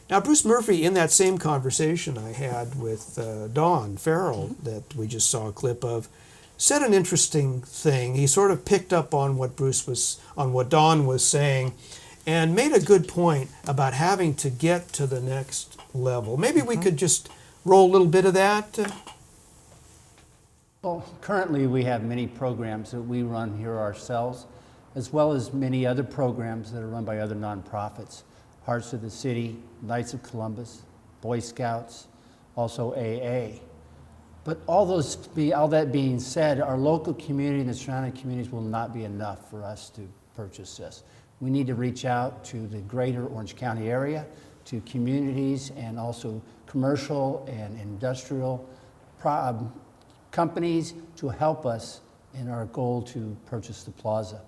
Now, Bruce Murphy, in that same conversation I had with Don Farrell that we just saw a clip of, said an interesting thing. He sort of picked up on what Don was saying, and made a good point about having to get to the next level. Maybe we could just roll a little bit of that. Well, currently we have many programs that we run here ourselves, as well as many other programs that are run by other nonprofits. Hearts of the City, Knights of Columbus, Boy Scouts, also AA. But all that being said, our local community and the surrounding communities will not be enough for us to purchase this. We need to reach out to the greater Orange County area, to communities and also commercial and industrial companies to help us in our goal to purchase the plaza.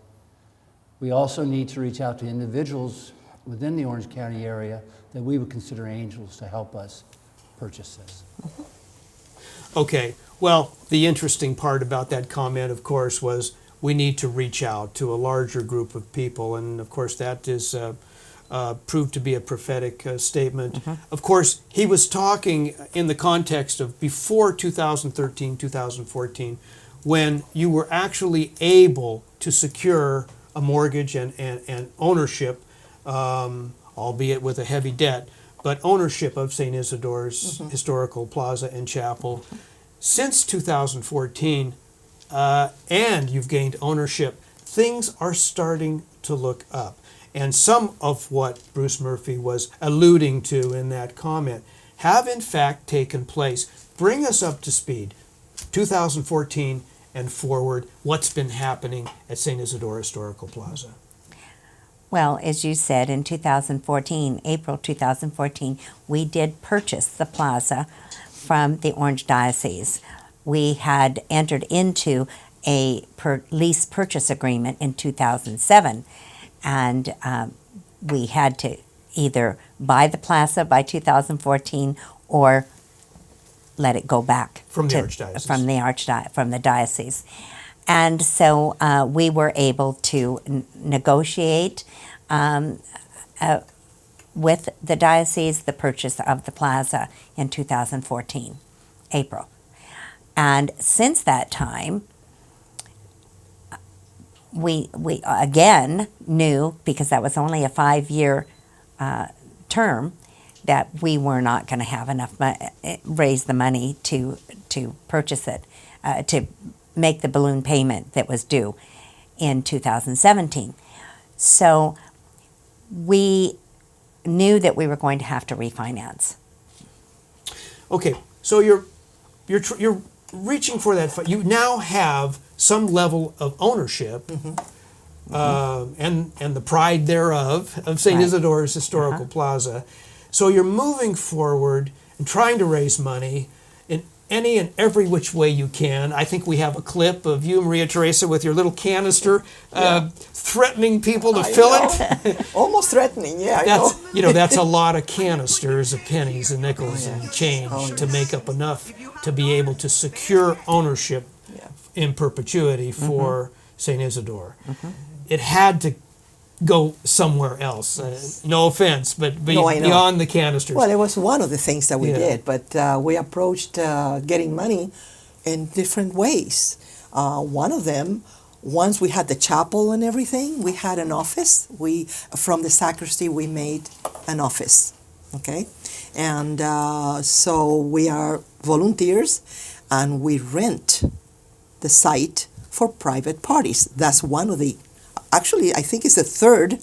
We also need to reach out to individuals within the Orange County area that we would consider angels to help us purchase this. Okay, well, the interesting part about that comment, of course, was we need to reach out to a larger group of people, and of course that is proved to be a prophetic statement. Of course, he was talking in the context of before 2013, 2014, when you were actually able to secure a mortgage and ownership, albeit with a heavy debt, but ownership of St. Isidore's Historical Plaza and Chapel. Since 2014, and you've gained ownership, things are starting to look up. and some of what Bruce Murphy was alluding to in that comment have in fact taken place. Bring us up to speed, 2014 and forward, what's been happening at St. Isidore Historical Plaza? Well, as you said, in 2014, April 2014, we did purchase the plaza from the Orange Diocese. We had entered into a lease purchase agreement in 2007, and we had to either buy the plaza by 2014 or let it go back From the Archdiocese. From the diocese. And so we were able to negotiate with the diocese the purchase of the plaza in 2014, April. And since that time, we again knew, because that was only a 5-year term, that we were not going to have enough raise the money to purchase it, to make the balloon payment that was due in 2017. So we knew that we were going to have to refinance. Okay, so you're reaching for that. You now have some level of ownership, and the pride thereof of St. Right. Isidore's Historical Plaza. So you're moving forward and trying to raise money in any and every which way you can. I think we have a clip of you, Maria Teresa, with your little canister, threatening people to fill it. Almost threatening, yeah. That's a lot of canisters of pennies and nickels and change to make up enough to be able to secure ownership in perpetuity for St. Isidore. It had to go somewhere else. No offense, but beyond the canisters. Well, it was one of the things that we did, but we approached getting money in different ways. One of them, once we had the chapel and everything, we had an office. From the sacristy, we made an office, okay? And so we are volunteers, and we rent the site for private parties. That's one of the, actually, I think it's a third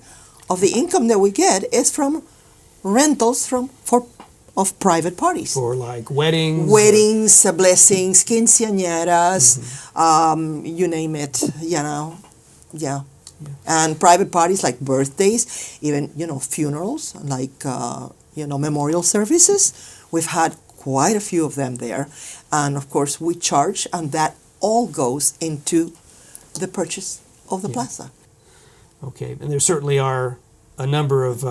of the income that we get is from rentals of private parties. For like weddings? Weddings, blessings, quinceañeras, you name it, yeah. And private parties like birthdays, even, funerals, like, memorial services. We've had quite a few of them there. And of course, we charge, and that all goes into the purchase of the plaza. Okay, and there certainly are a number of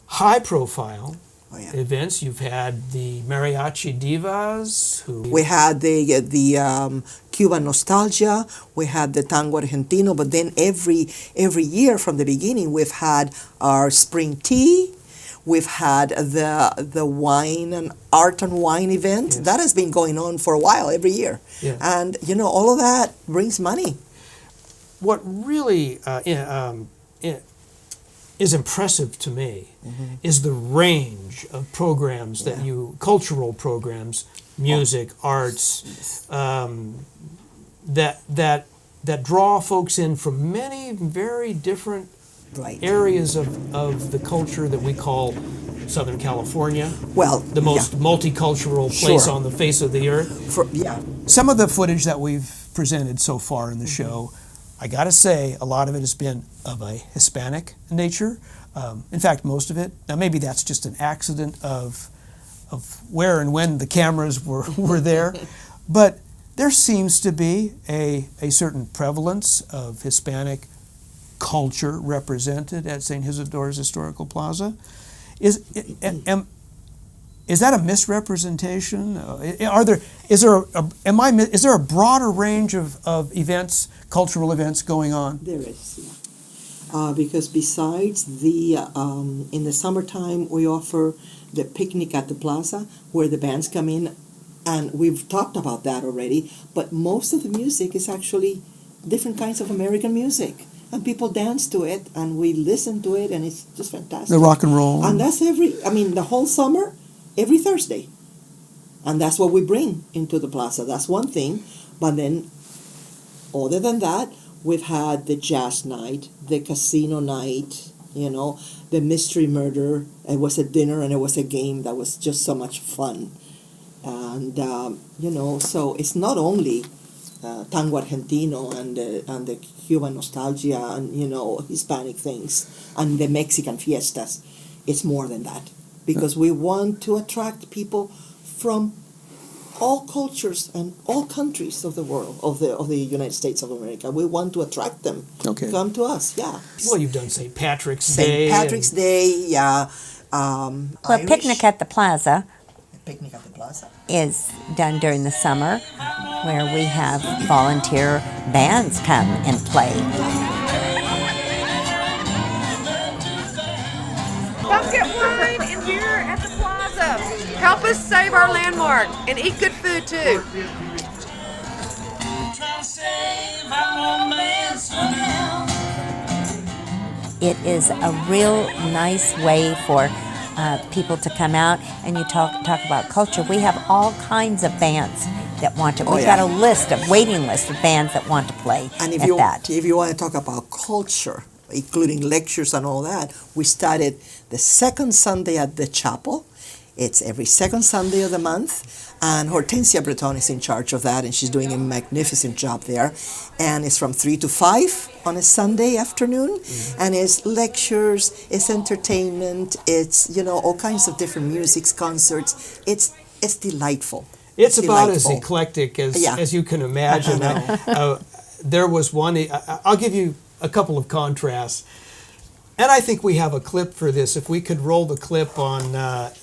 high-profile events. You've had the mariachi divas. We had the Cuban nostalgia. We had the tango argentino. But then every year from the beginning, we've had our spring tea. We've had the wine and art and wine event. That has been going on for a while, every year. Yeah. And, all of that brings money. What really is impressive to me is the range of programs that cultural programs, music, arts, that draw folks in from many very different areas of the culture that we call Southern California. Well, the most multicultural place on the face of the earth. Some of the footage that we've presented so far in the show, I got to say, a lot of it has been of a Hispanic nature. In fact, most of it. Now, maybe that's just an accident of where and when the cameras were there, but there seems to be a certain prevalence of Hispanic culture represented at St. Isidore's Historical Plaza. Is that a misrepresentation? Is there a broader range of events, cultural events going on? There is, because besides the in the summertime we offer the picnic at the plaza where the bands come in, and we've talked about that already. But most of the music is actually different kinds of American music. And people dance to it, and we listen to it, and it's just fantastic. The rock and roll. And that's the whole summer, every Thursday. And that's what we bring into the plaza. That's one thing. But then, other than that, we've had the jazz night, the casino night, You know, the mystery murder. It was a dinner and it was a game that was just so much fun. And you know, so it's not only tango argentino and the Cuban nostalgia and, you know, Hispanic things and the Mexican fiestas. It's more than that, because we want to attract people from all cultures and all countries of the world, of the United States of America. We want to attract them. Okay. Come to us, yeah. Well, you've done St. Patrick's Day. St. Patrick's Day, yeah. Well, Irish Picnic at the Plaza Picnic at the Plaza. is done during the summer, where we have volunteer bands come and play. Come get wine and beer at the Plaza. Help us save our landmark and eat good food too. It is a real nice way for people to come out, and you talk about culture. We have all kinds of bands that want to. We've got a waiting list of bands that want to play And at that. if you want to talk about culture, including lectures and all that, we started the second Sunday at the chapel. It's every second Sunday of the month, and Hortensia Breton is in charge of that, and she's doing a magnificent job there. And it's from 3 to 5 on a Sunday afternoon, and it's lectures, it's entertainment, it's, you know, all kinds of different musics, concerts. It's delightful. It's about as delightful. eclectic Yeah. as you can imagine. There was one, I'll give you a couple of contrasts. And I think we have a clip for this. If we could roll the clip on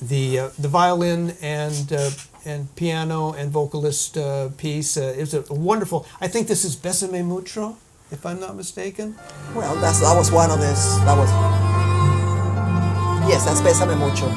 the violin and piano and vocalist piece. It was a wonderful, I think this is Bésame Mucho, if I'm not mistaken. Well, that was one of this. Yes, that's Bésame Mucho.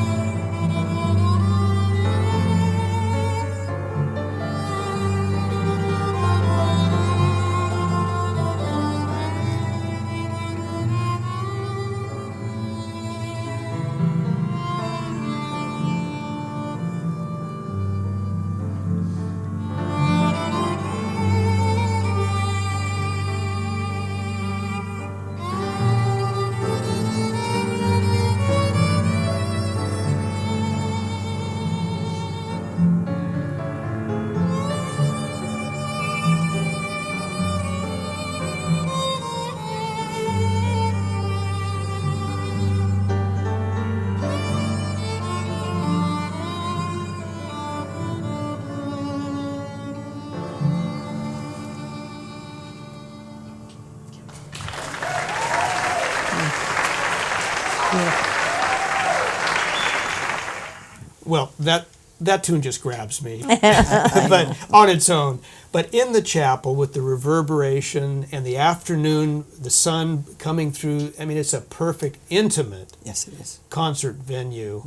Well, that tune just grabs me, but on its own. But in the chapel with the reverberation and the afternoon, the sun coming through, I mean, it's a perfect, intimate Yes, it is. concert venue.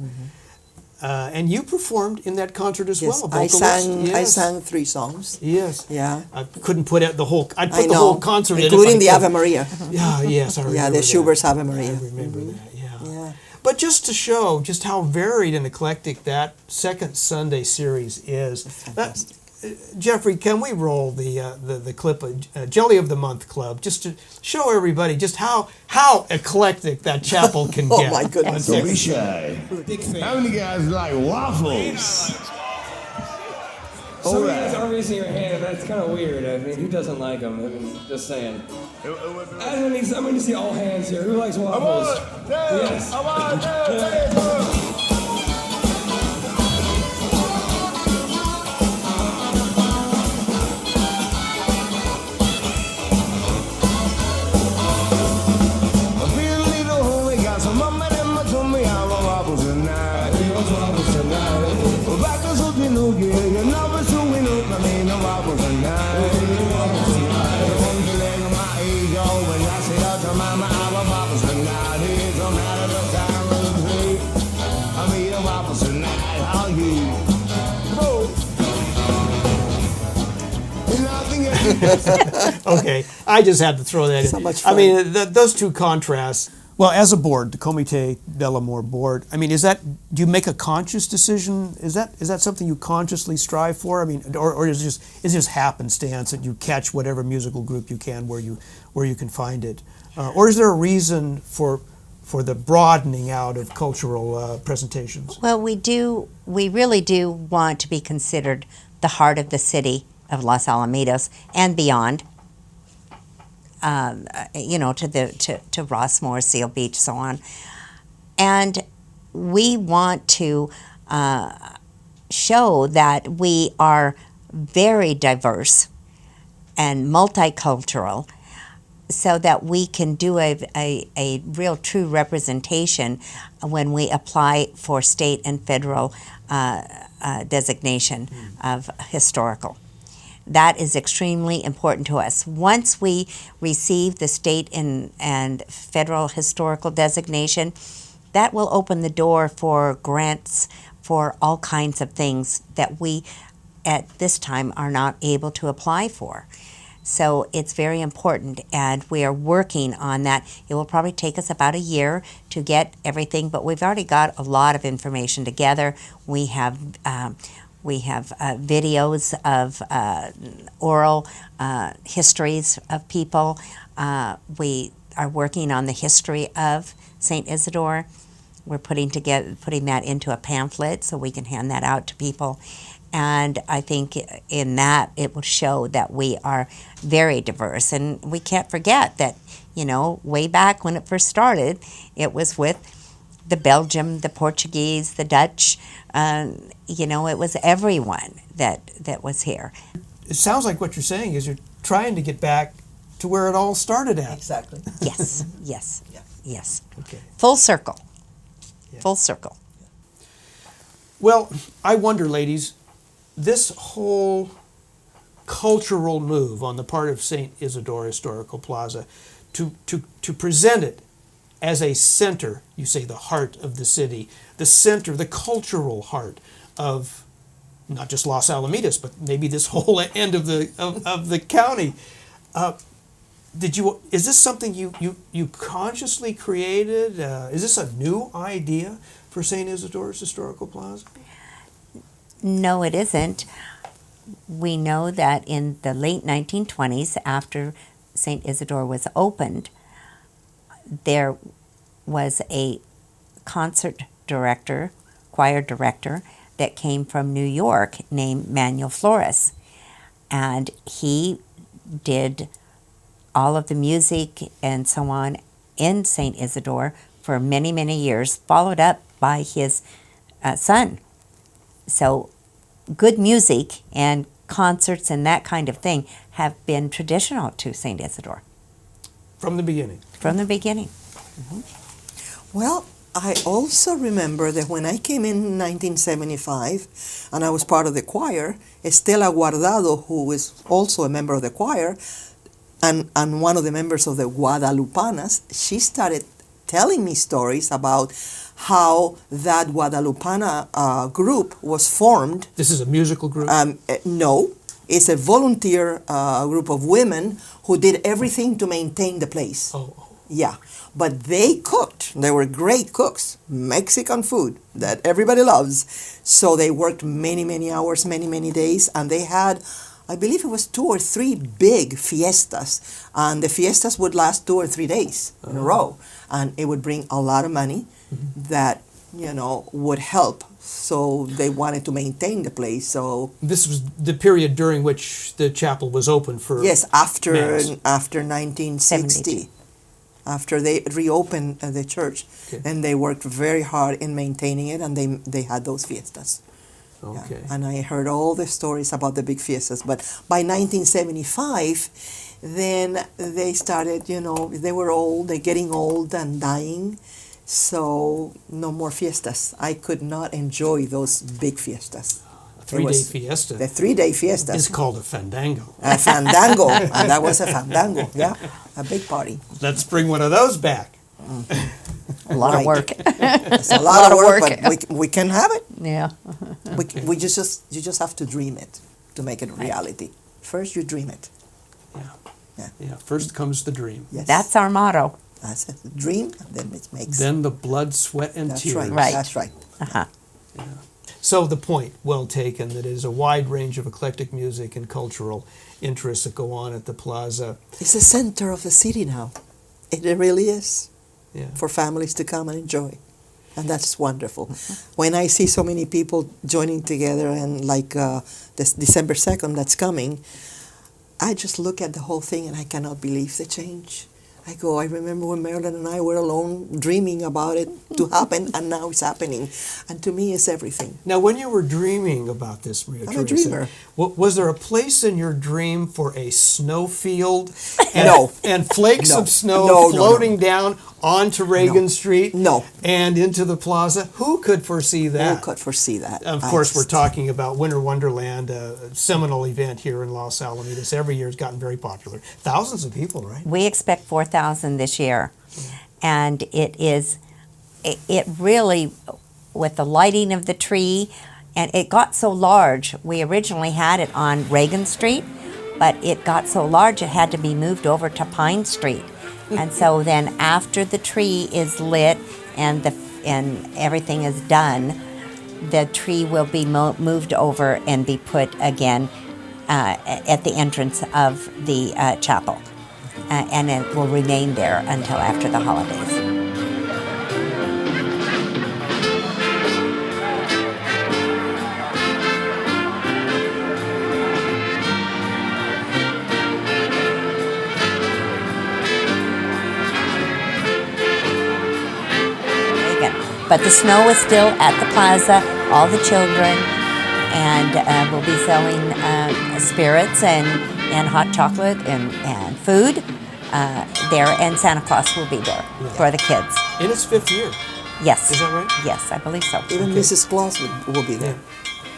And you performed in that concert as Yes, well. I vocalist. sang. Yes. I sang 3 songs. Yes. Yeah. I couldn't put out the whole. I'd put I the know, whole concert in, including if the I Ave could. Maria. Yeah. Yes. I remember Yeah, the that. Schubert's Ave Maria. I remember that. Yeah. Yeah. But just to show just how varied and eclectic that second Sunday series is. Fantastic. Jeffrey, can we roll the clip of Jelly of the Month Club just to show everybody just how eclectic that chapel can Oh get? my goodness. Don't be shy. How many guys like waffles? Some of you Alright. guys are raising your hand, but that's kind of weird. I mean, who doesn't like them? I mean, just saying. I'm gonna need to see all hands here. Who likes waffles? Yes. I feel a little homie, got some mama and my tummy, I want waffles tonight. Well, back to something new, yeah, you know it's who we know, I mean, no waffles tonight. The one feeling of my age, oh, when I say that to mama, I want waffles tonight. It don't matter the time of the day, I mean, the waffles tonight, how you? Oh. Okay, I just had to throw that in. So much I fun. mean, those two contrasts. Well, as a board, the Comité de l'Amour board, I mean, do you make a conscious decision? Is that something you consciously strive for? I mean, or is it just happenstance that you catch whatever musical group you can where you can find it? Or is there a reason for for the broadening out of cultural presentations? Well, we really do want to be considered the heart of the city of Los Alamitos and beyond. To Rossmore, Seal Beach, so on. And we want to show that we are very diverse and multicultural, so that we can do a real true representation when we apply for state and federal designation of historical. That is extremely important to us. Once we receive the state and federal historical designation, that will open the door for grants for all kinds of things that we at this time are not able to apply for. So it's very important, and we are working on that. It will probably take us about a year to get everything, but we've already got a lot of information together. We have videos of oral histories of people. We are working on the history of St. Isidore. We're putting that into a pamphlet so we can hand that out to people. And I think in that it will show that we are very diverse. And we can't forget that, way back when it first started, it was with the Belgium, the Portuguese, the Dutch. It was everyone that was here. It sounds like what you're saying is you're trying to get back to where it all started at. Exactly. Yes, yes, Yeah. yes. Okay. Full circle. Yeah. Full circle. Well, I wonder, ladies, this whole cultural move on the part of St. Isidore Historical Plaza to present it as a center, you say the heart of the city, the center, the cultural heart of not just Los Alamitos, but maybe this whole end of the county. Is this something you consciously created? Is this a new idea for St. Isidore's Historical Plaza? No, it isn't. We know that in the late 1920s, after St. Isidore was opened, there was a concert director, choir director, that came from New York named Manuel Flores. And he did all of the music and so on in St. Isidore for many, many years, followed up by his son. So good music and concerts and that kind of thing have been traditional to St. Isidore. From the beginning? From the beginning. Well, I also remember that when I came in 1975 and I was part of the choir, Estela Guardado, who is also a member of the choir and one of the members of the Guadalupanas, she started telling me stories about how that Guadalupana group was formed. This is a musical group? No, it's a volunteer group of women who did everything to maintain the place. Oh. Yeah, but they cooked. They were great cooks, Mexican food that everybody loves. So they worked many, many hours, many, many days, and they had, I believe it was 2 or 3 big fiestas, and the fiestas would last 2 or 3 days in a row, and it would bring a lot of money that, would help. So they wanted to maintain the place. So this was the period during which the chapel was open for yes, after Mass. after 1960. After they reopened the church, Okay. and they worked very hard in maintaining it, and they had those fiestas. Okay. Yeah. And I heard all the stories about the big fiestas. But by 1975, then they started, they were old, they're getting old and dying. So no more fiestas. I could not enjoy those big fiestas. A 3-day fiesta. The 3-day fiestas. It's called a fandango. A fandango. And that was a fandango, yeah. A big party. Let's bring one of those back. A lot of work. It's a lot of work, but we can have it. Yeah. You just have to dream it to make it a reality. First you dream it. Yeah. First comes the dream. Yes. That's our motto. That's it. Dream, and then it makes. Then the blood, sweat, and That's tears. right. Right. That's right. Uh-huh. So the point, well taken, that it is a wide range of eclectic music and cultural interests that go on at the plaza. It's the center of the city now. It really is. Yeah. for families to come and enjoy. And that's wonderful. When I see so many people joining together, and like this December 2nd that's coming, I just look at the whole thing and I cannot believe the change. I remember when Marilyn and I were alone dreaming about it to happen, and now it's happening. And to me, it's everything. Now, when you were dreaming about this, Maria I'm a Teresa, dreamer. Was there a place in your dream for a snowfield and, No. and flakes No. of snow No, no, floating down onto Reagan Street No. and into the plaza? Who could foresee that? Who could foresee that? Of I course, we're just- talking about Winter Wonderland, a seminal event here in Los Alamitos. Every year it's gotten very popular. Thousands of people, right? We expect 4,000 this year. And it really, with the lighting of the tree, and it got so large, we originally had it on Reagan Street, but it got so large it had to be moved over to Pine Street. And so then after the tree is lit and everything is done, the tree will be moved over and be put again at the entrance of the chapel. And it will remain there until after the holidays. But the snow is still at the plaza, all the children, and we'll be selling spirits and hot chocolate and food there, and Santa Claus will be there for the kids. In its 5th year. Yes. Is that right? Yes, I believe so. Even Mrs. Claus will be there.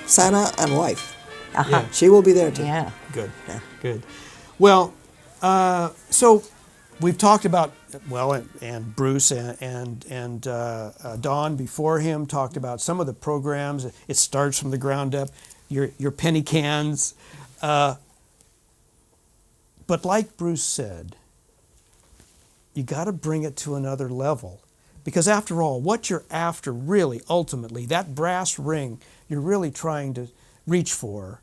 Santa and wife. Uh-huh. Yeah. She will be there too. Yeah. Good. Yeah. Good. Well, so we've talked about, and Bruce and Don before him talked about some of the programs. It starts from the ground up, your penny cans. But like Bruce said, you got to bring it to another level. Because after all, what you're after really, ultimately, that brass ring you're really trying to reach for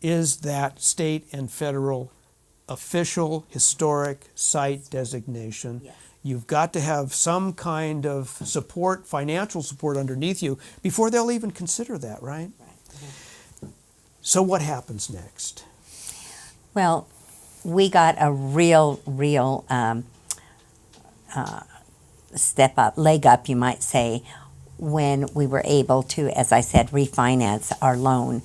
is that state and federal official historic site designation. Yes. You've got to have some kind of support, financial support underneath you before they'll even consider that, right? So what happens next? Well, we got a real step up, leg up, you might say, when we were able to, as I said, refinance our loan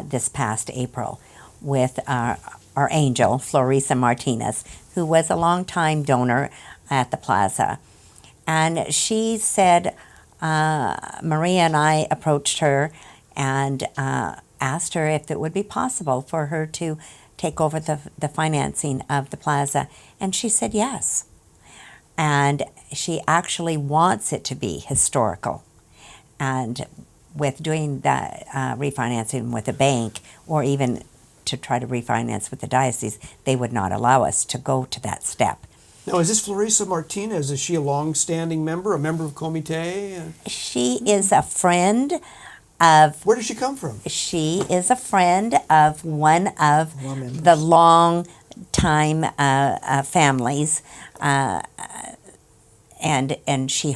this past April with our angel, Florisa Martinez, who was a longtime donor at the plaza. And she said, Maria and I approached her and asked her if it would be possible for her to take over the financing of the plaza. And she said yes. And she actually wants it to be historical. And with doing that refinancing with a bank, or even to try to refinance with the diocese, they would not allow us to go to that step. Now, is this Florisa Martinez? Is she a long-standing member, a member of Comité? She is a friend of... Where does she come from? She is a friend of one of the long-time families, and she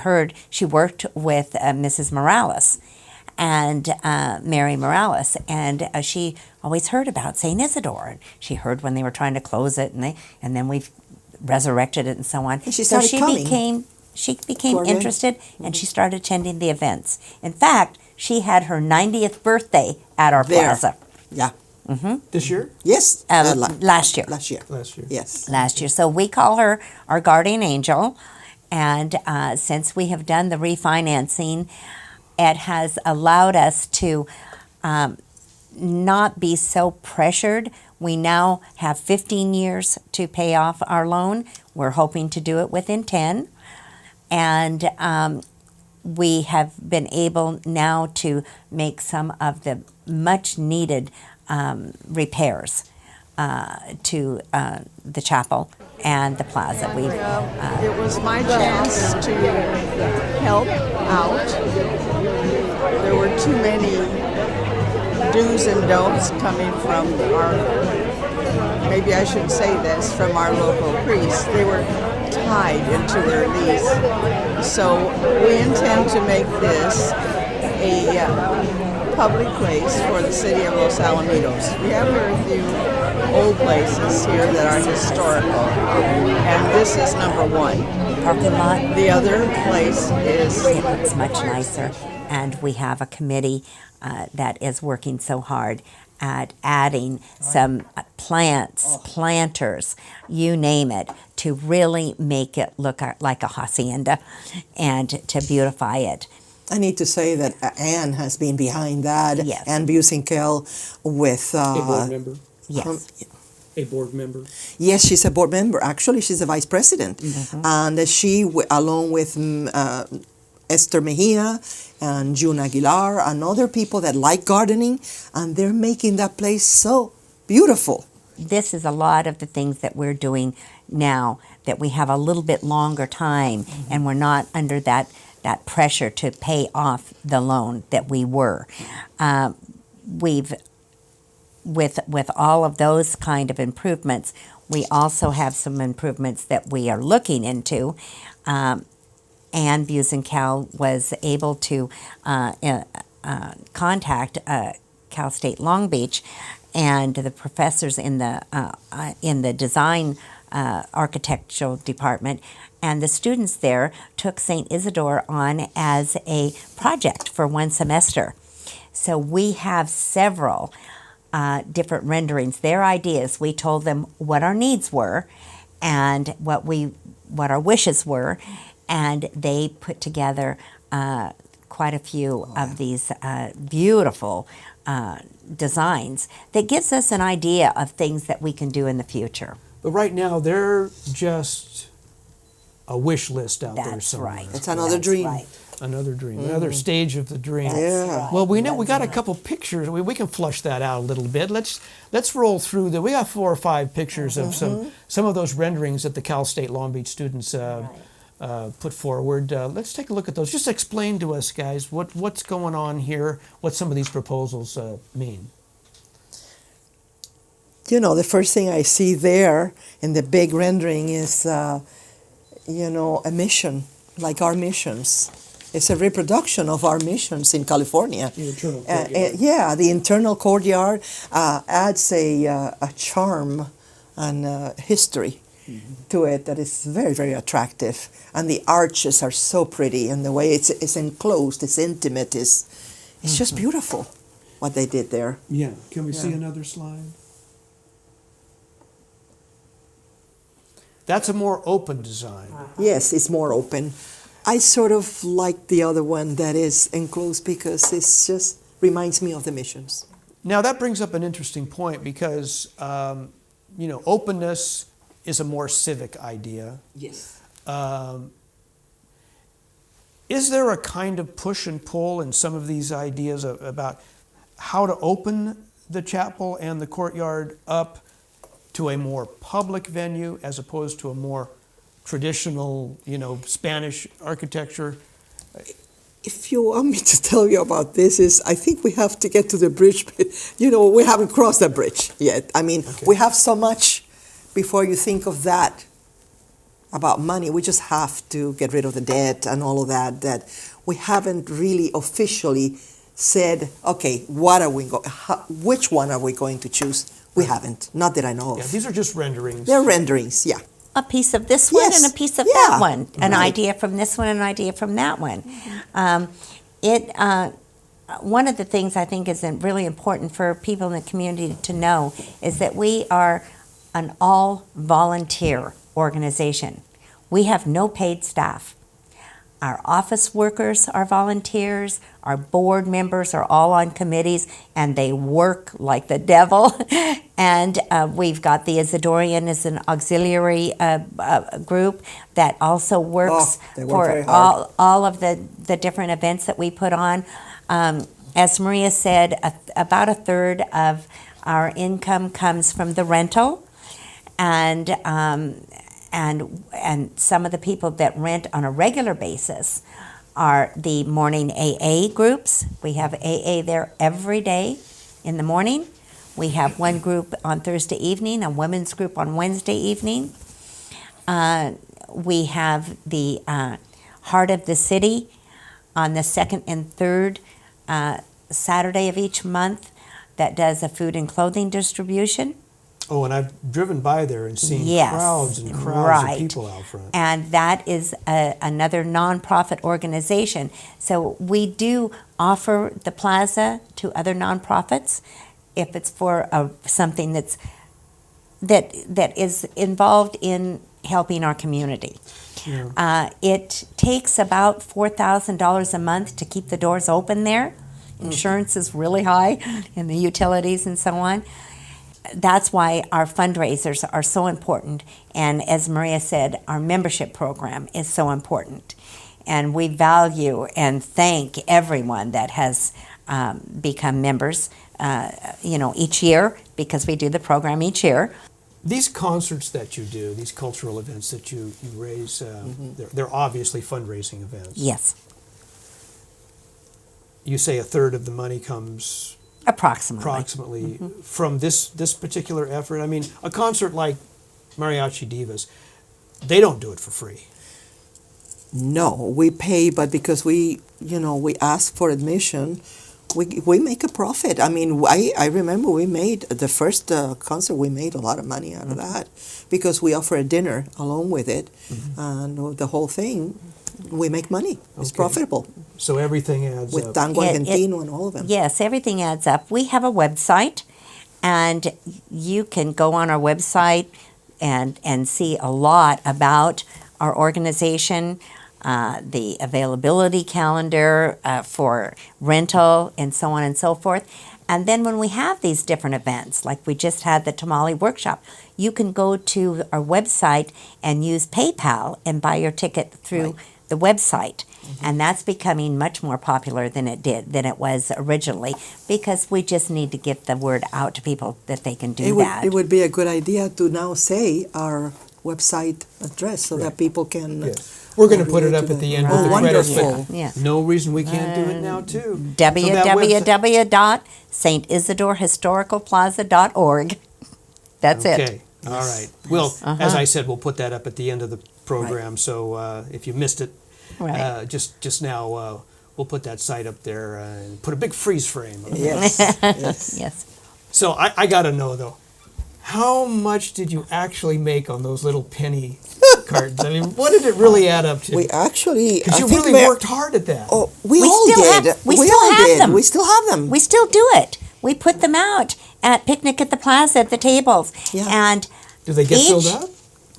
worked with Mrs. Morales and Mary Morales, and she always heard about St. Isidore. She heard when they were trying to close it, and then we've resurrected it and so on. And she started coming. She became interested, and she started attending the events. In fact, she had her 90th birthday at our plaza. Yeah. This year? Yes. Last year. Last year. Last year. Yes. Last year. So we call her our guardian angel. And since we have done the refinancing, it has allowed us to not be so pressured. We now have 15 years to pay off our loan. We're hoping to do it within 10. And we have been able now to make some of the much needed repairs to the chapel and the plaza. It was my chance to help out. There were too many do's and don'ts coming from maybe I should say this, from our local priests. They were hide into their lease. So we intend to make this a public place for the city of Los Alamitos. We have very few old places here that are historical, and this is number one. Parking lot. The other place is... It looks much nicer, and we have a committee that is working so hard at adding some plants, planters, you name it, to really make it look like a hacienda and to beautify it. I need to say that Anne has been behind that. Yes. Anne Businkel with... A board member? Yes. A board member? Yes, she's a board member. Actually, she's a vice president. And she, along with Esther Mejia and June Aguilar and other people that like gardening, and they're making that place so beautiful. This is a lot of the things that we're doing now, that we have a little bit longer time and we're not under that pressure to pay off the loan that we were. With all of those kind of improvements, we also have some improvements that we are looking into. Anne Busencal was able to contact Cal State Long Beach and the professors in the design architectural department, and the students there took St. Isidore on as a project for one semester. So we have several different renderings, their ideas. We told them what our needs were and what our wishes were, and they put together quite a few of these beautiful designs that gives us an idea of things that we can do in the future. But right now, they're just a wish list out there That's somewhere. right. It's another That's dream. right. Another dream, another stage of the dream. Yeah. Well, we know we got a couple pictures. We can flush that out a little bit. Let's roll through the. We got 4 or 5 pictures of some of those renderings that the Cal State Long Beach students put forward. Let's take a look at those. Just explain to us, guys, what's going on here. What some of these proposals mean. You know, the first thing I see there in the big rendering is, a mission, like our missions. It's a reproduction of our missions in California. The internal courtyard. Yeah, the internal courtyard adds a charm and history to it that is very, very attractive. And the arches are so pretty, and the way it's enclosed, it's intimate, it's just beautiful what they did there. Yeah. Can we see another slide? That's a more open design. Yes, it's more open. I sort of like the other one that is enclosed because it just reminds me of the missions. Now that brings up an interesting point because, openness is a more civic idea. Yes. Is there a kind of push and pull in some of these ideas about how to open the chapel and the courtyard up to a more public venue as opposed to a more traditional, Spanish architecture? If you want me to tell you about this, I think we have to get to the bridge. We haven't crossed the bridge yet. I mean, we have so much before you think of that about money. We just have to get rid of the debt and all of that we haven't really officially said, okay, which one are we going to choose? We haven't, not that I know of. Yeah, these are just renderings. They're renderings, yeah. A piece of this one Yes. and a piece of Yeah. that one. An Right. idea from this one and an idea from that one. One of the things I think is really important for people in the community to know is that we are an all-volunteer organization. We have no paid staff. Our office workers are volunteers. Our board members are all on committees, and they work like the devil. And we've got the Isidorian as an auxiliary group that also works they work very for hard. all of the different events that we put on. As Maria said, about a third of our income comes from the rental, and some of the people that rent on a regular basis are the morning AA groups. We have AA there every day in the morning. We have one group on Thursday evening, a women's group on Wednesday evening. We have the Heart of the City on the second and third Saturday of each month that does a food and clothing distribution. Oh, and I've driven by there and seen Yes, crowds and crowds right. of people out front. And that is another nonprofit organization. So we do offer the plaza to other nonprofits if it's for something that is involved in helping our community. Yeah. It takes about $4,000 a month to keep the doors open there. Insurance is really high, and the utilities and so on. That's why our fundraisers are so important. And as Maria said, our membership program is so important. And we value and thank everyone that has become members, each year, because we do the program each year. These concerts that you do, these cultural events that you raise, they're obviously fundraising events. Yes. You say a third of the money comes Approximately. from this particular effort. I mean, a concert like Mariachi Divas, they don't do it for free. No, we pay, but because we ask for admission, we make a profit. I mean, I remember we made the first concert, we made a lot of money out of that because we offer a dinner along with it, and the whole thing, we make money. It's profitable. So everything adds with up. Tango Argentino and all of them. Yes, everything adds up. We have a website, and you can go on our website and see a lot about our organization, the availability calendar for rental, and so on and so forth. And then when we have these different events, like we just had the tamale workshop, you can go to our website and use PayPal and buy your ticket through the website. And that's becoming much more popular than it was originally, because we just need to get the word out to people that they can do that. It would be a good idea to now say our website address so that people can. Yes. We're going to put it up at the end with the credits, wonderful. but no reason we can't do it now too. www.stisidorehistoricalplaza.org. That's it. Okay, all right. Well, as I said, we'll put that up at the end of the program, so if you missed it just now, we'll put that site up there and put a big freeze frame. Yes. Yes. So I got to know, though, how much did you actually make on those little penny cartons? I mean, what did it really add up to? We actually, because you really worked hard at that. Oh, we all still did. have- we We still all have did. them. We still have them. We still do it. We put them out at Picnic at the Plaza at the tables. Yeah. And Do they get filled up?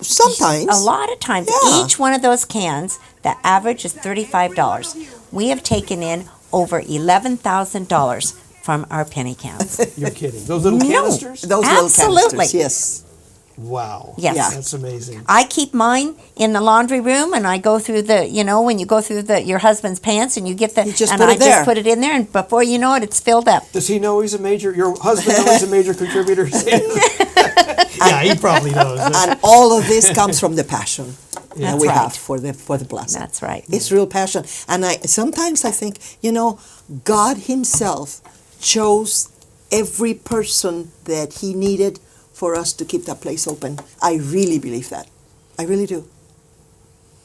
Sometimes. a lot of times, Yeah. each one of those cans, the average is $35. We have taken in over $11,000 from our penny cans. You're kidding. Those little canisters? Those Absolutely. little canisters, yes. Wow. Yes. Yeah. That's amazing. I keep mine in the laundry room, and I go through when you go through your husband's pants, and you get You just and put I it there. just put it in there, and before you know it, it's filled up. Does he know your husband know he's a major contributor? Yeah, he probably knows. And all of this comes from the passion that That's we right. have for the plaza. That's right. It's real passion. And sometimes I think, God himself chose every person that he needed for us to keep that place open. I really believe that. I really do.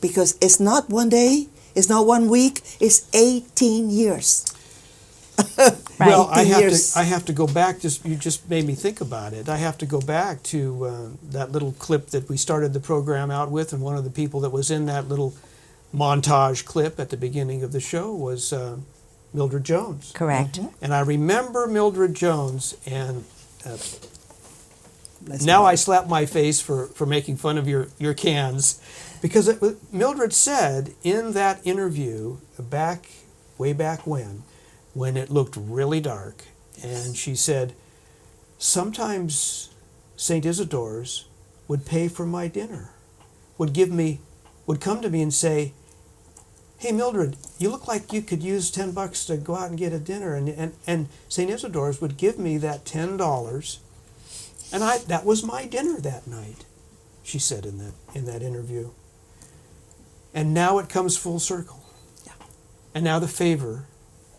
Because it's not one day, it's not 1 week, it's 18 years. Well, 18 years. I have to go back. You just made me think about it. I have to go back to that little clip that we started the program out with, and one of the people that was in that little montage clip at the beginning of the show was Mildred Jones. Correct. And I remember Mildred Jones, and Bless now her. I slap my face for making fun of your cans, because Mildred said in that interview way back when it looked really dark, and she said, sometimes St. Isidore's would pay for my dinner, would come to me and say, hey Mildred, you look like you could use $10 to go out and get a dinner, and St. Isidore's would give me that $10, and that was my dinner that night, she said in that interview. And now it comes full circle. Yeah. And now the favor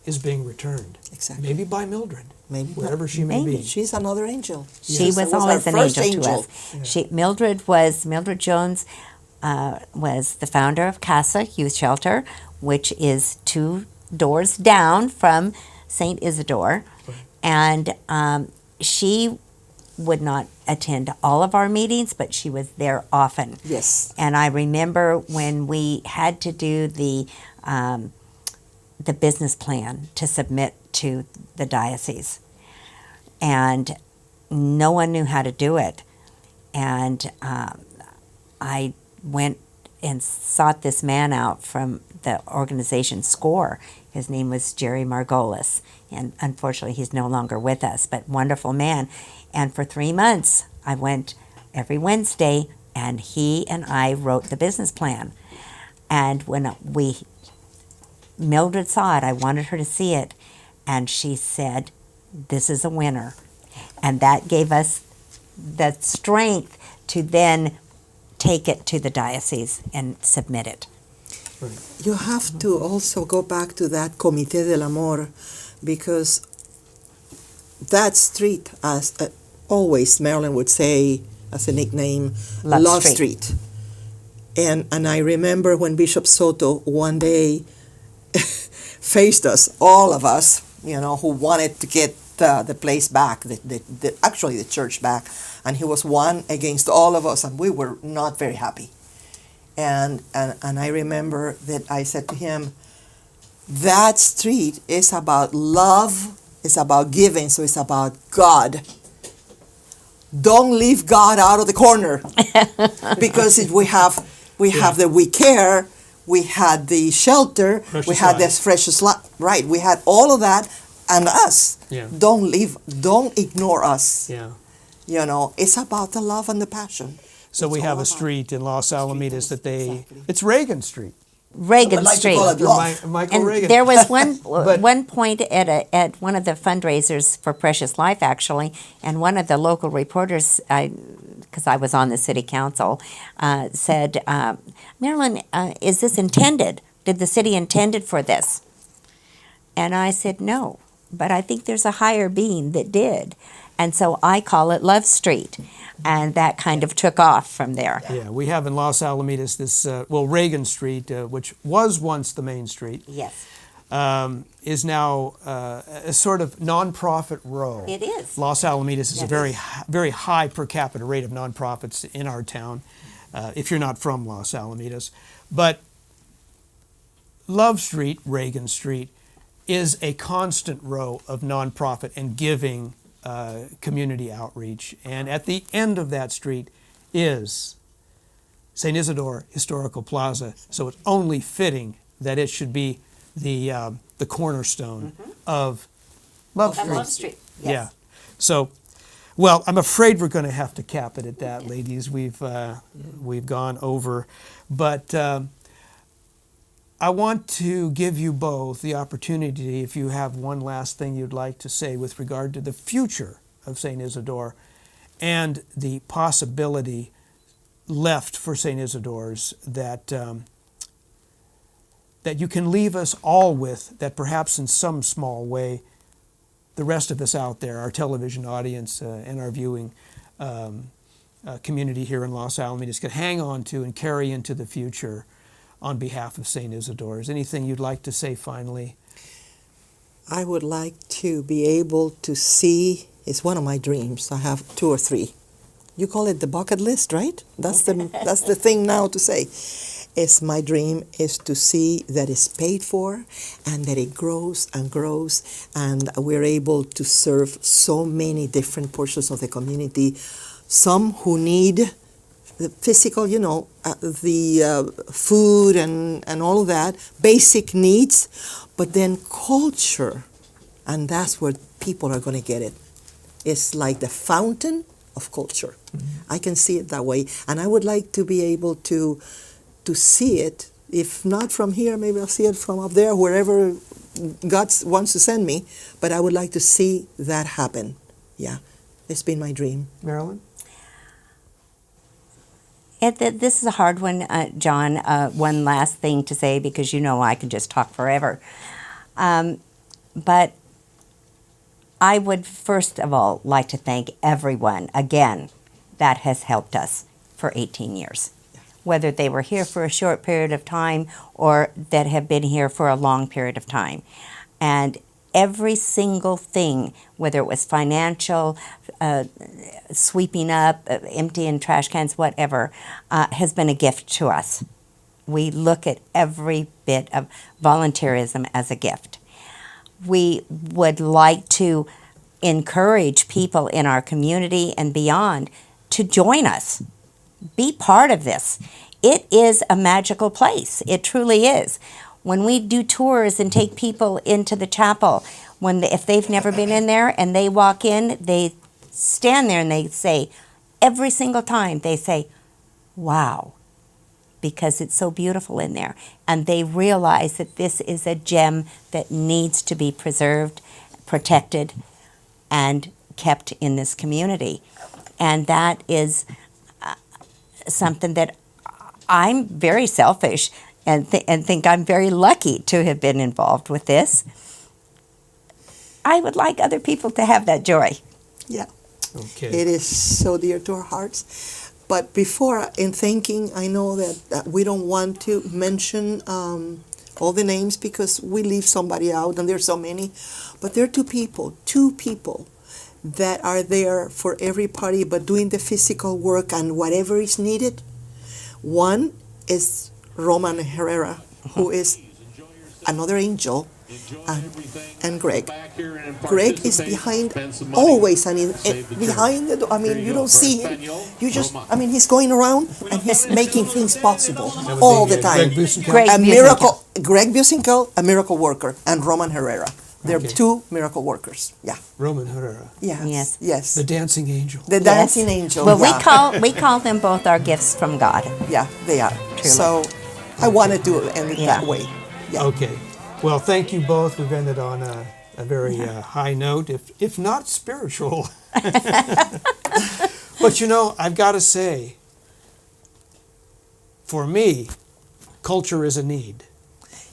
is being returned. Exactly. Maybe by Mildred. Maybe. Wherever she may Maybe. be. She's another angel. She Yes. was That always our an first angel to us. Yeah. Mildred Jones was the founder of Casa Youth Shelter, which is 2 doors down from St. Isidore. And she would not attend all of our meetings, but she was there often. Yes. And I remember when we had to do the business plan to submit to the diocese, and no one knew how to do it. And I went and sought this man out from the organization SCORE. His name was Jerry Margolis, and unfortunately he's no longer with us, but wonderful man. And for 3 months, I went every Wednesday, and he and I wrote the business plan. And when Mildred saw it, I wanted her to see it, and she said, "This is a winner." And that gave us the strength to then take it to the diocese and submit it. You have to also go back to that Comité del Amor, because that street, as always Marilyn would say as a nickname, Love Street. And I remember when Bishop Soto one day faced us, all of us, who wanted to get the place back, actually the church back, and he was one against all of us, and we were not very happy. And I remember that I said to him, that street is about love, it's about giving, so it's about God. Don't leave God out of the corner. Because we have the We Care, we had the shelter, we had this Precious Life, right? We had all of that, and us. Yeah. Don't ignore us. Yeah. It's about the love and the passion. So we have a street in Los Alamitos that it's Reagan Street. Reagan Street. Michael And Reagan. there was one point at one of the fundraisers for Precious Life, actually, and one of the local reporters, because I was on the city council, said, "Marilyn, is this intended? Did the city intended for this?" And I said, "No, but I think there's a higher being that did." And so I call it Love Street. And that kind of took off from there. Yeah, we have in Los Alamitos this, Reagan Street, which was once the main street. Yes. Is now a sort of nonprofit row. It is. Los Alamitos is a very high per capita rate of nonprofits in our town, if you're not from Los Alamitos. But Love Street, Reagan Street, is a constant row of nonprofit and giving community outreach. And at the end of that street is St. Isidore Historical Plaza. So it's only fitting that it should be the cornerstone of Love Street. Love Street, yes. Yeah. So, well, I'm afraid we're going to have to cap it at that, ladies. We've gone over. But I want to give you both the opportunity, if you have one last thing you'd like to say with regard to the future of St. Isidore and the possibility left for St. Isidore's that you can leave us all with, that perhaps in some small way the rest of us out there, our television audience and our viewing community here in Los Alamitos, could hang on to and carry into the future on behalf of St. Isidore's. Anything you'd like to say finally? I would like to be able to see, it's one of my dreams. I have 2 or 3. You call it the bucket list, right? That's the thing now to say. It's my dream is to see that it's paid for and that it grows and grows, and we're able to serve so many different portions of the community, some who need the physical, the food and all of that, basic needs, but then culture, and that's where people are going to get it. It's like the fountain of culture. I can see it that way, and I would like to be able to see it, if not from here, maybe I'll see it from up there, wherever God wants to send me, but I would like to see that happen. Yeah, it's been my dream. Marilyn? This is a hard one, John. One last thing to say, because I can just talk forever. But I would first of all like to thank everyone, again, that has helped us for 18 years. whether they were here for a short period of time or that have been here for a long period of time. And every single thing, whether it was financial, sweeping up, emptying trash cans, whatever, has been a gift to us. We look at every bit of volunteerism as a gift. We would like to encourage people in our community and beyond to join us. Be part of this. It is a magical place. It truly is. When we do tours and take people into the chapel, if they've never been in there and they walk in, they stand there and they say, every single time, they say, wow, because it's so beautiful in there. And they realize that this is a gem that needs to be preserved, protected, and kept in this community. And that is something that I'm very selfish and think I'm very lucky to have been involved with this. I would like other people to have that joy. Yeah. Okay. It is so dear to our hearts. But before, in thanking, I know that we don't want to mention all the names because we leave somebody out, and there's so many. But there are two people that are there for everybody, but doing the physical work and whatever is needed. One is Roman Herrera, who is another angel, and Greg. Greg is behind always, behind the door. You don't see him. You just, he's going around and he's making things possible all the time. Greg Businkel, a miracle worker, and Roman Herrera. They're two miracle workers. Yeah. Roman Herrera. Yes. Yes. The dancing angel. The dancing angel. Well, we call them both our gifts from God. Yeah, they are. Truly. So I wanted to end it that way. Yeah. Okay. Well, thank you both. We've ended on a very high note, if not spiritual. But I've got to say, for me, culture is a need.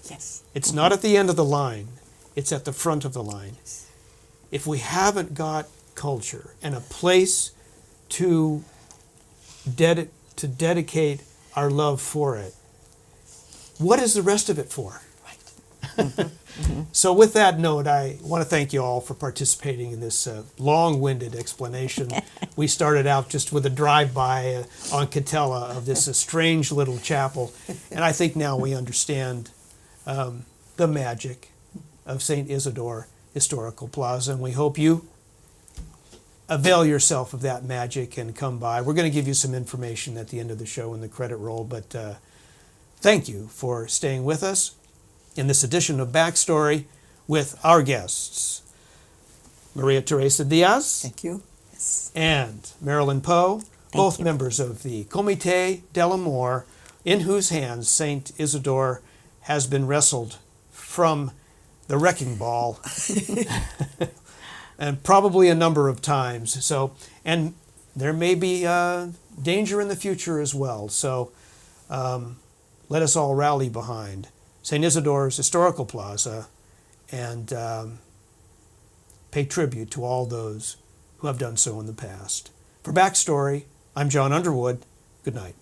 Yes. It's not at the end of the line. It's at the front of the line. If we haven't got culture and a place to dedicate our love for it, what is the rest of it for? So with that note, I want to thank you all for participating in this long-winded explanation. We started out just with a drive-by on Catella of this strange little chapel, and I think now we understand the magic of St. Isidore Historical Plaza, and we hope you avail yourself of that magic and come by. We're going to give you some information at the end of the show in the credit roll, but thank you for staying with us in this edition of Backstory with our guests, Maria Teresa Diaz. Thank you. Yes. And Marilyn Poe, both members of the Comité de l'Amour, in whose hands St. Isidore has been wrestled from the wrecking ball, and probably a number of times. So, and there may be danger in the future as well. So, let us all rally behind St. Isidore's Historical Plaza and pay tribute to all those who have done so in the past. For Backstory, I'm John Underwood. Good night.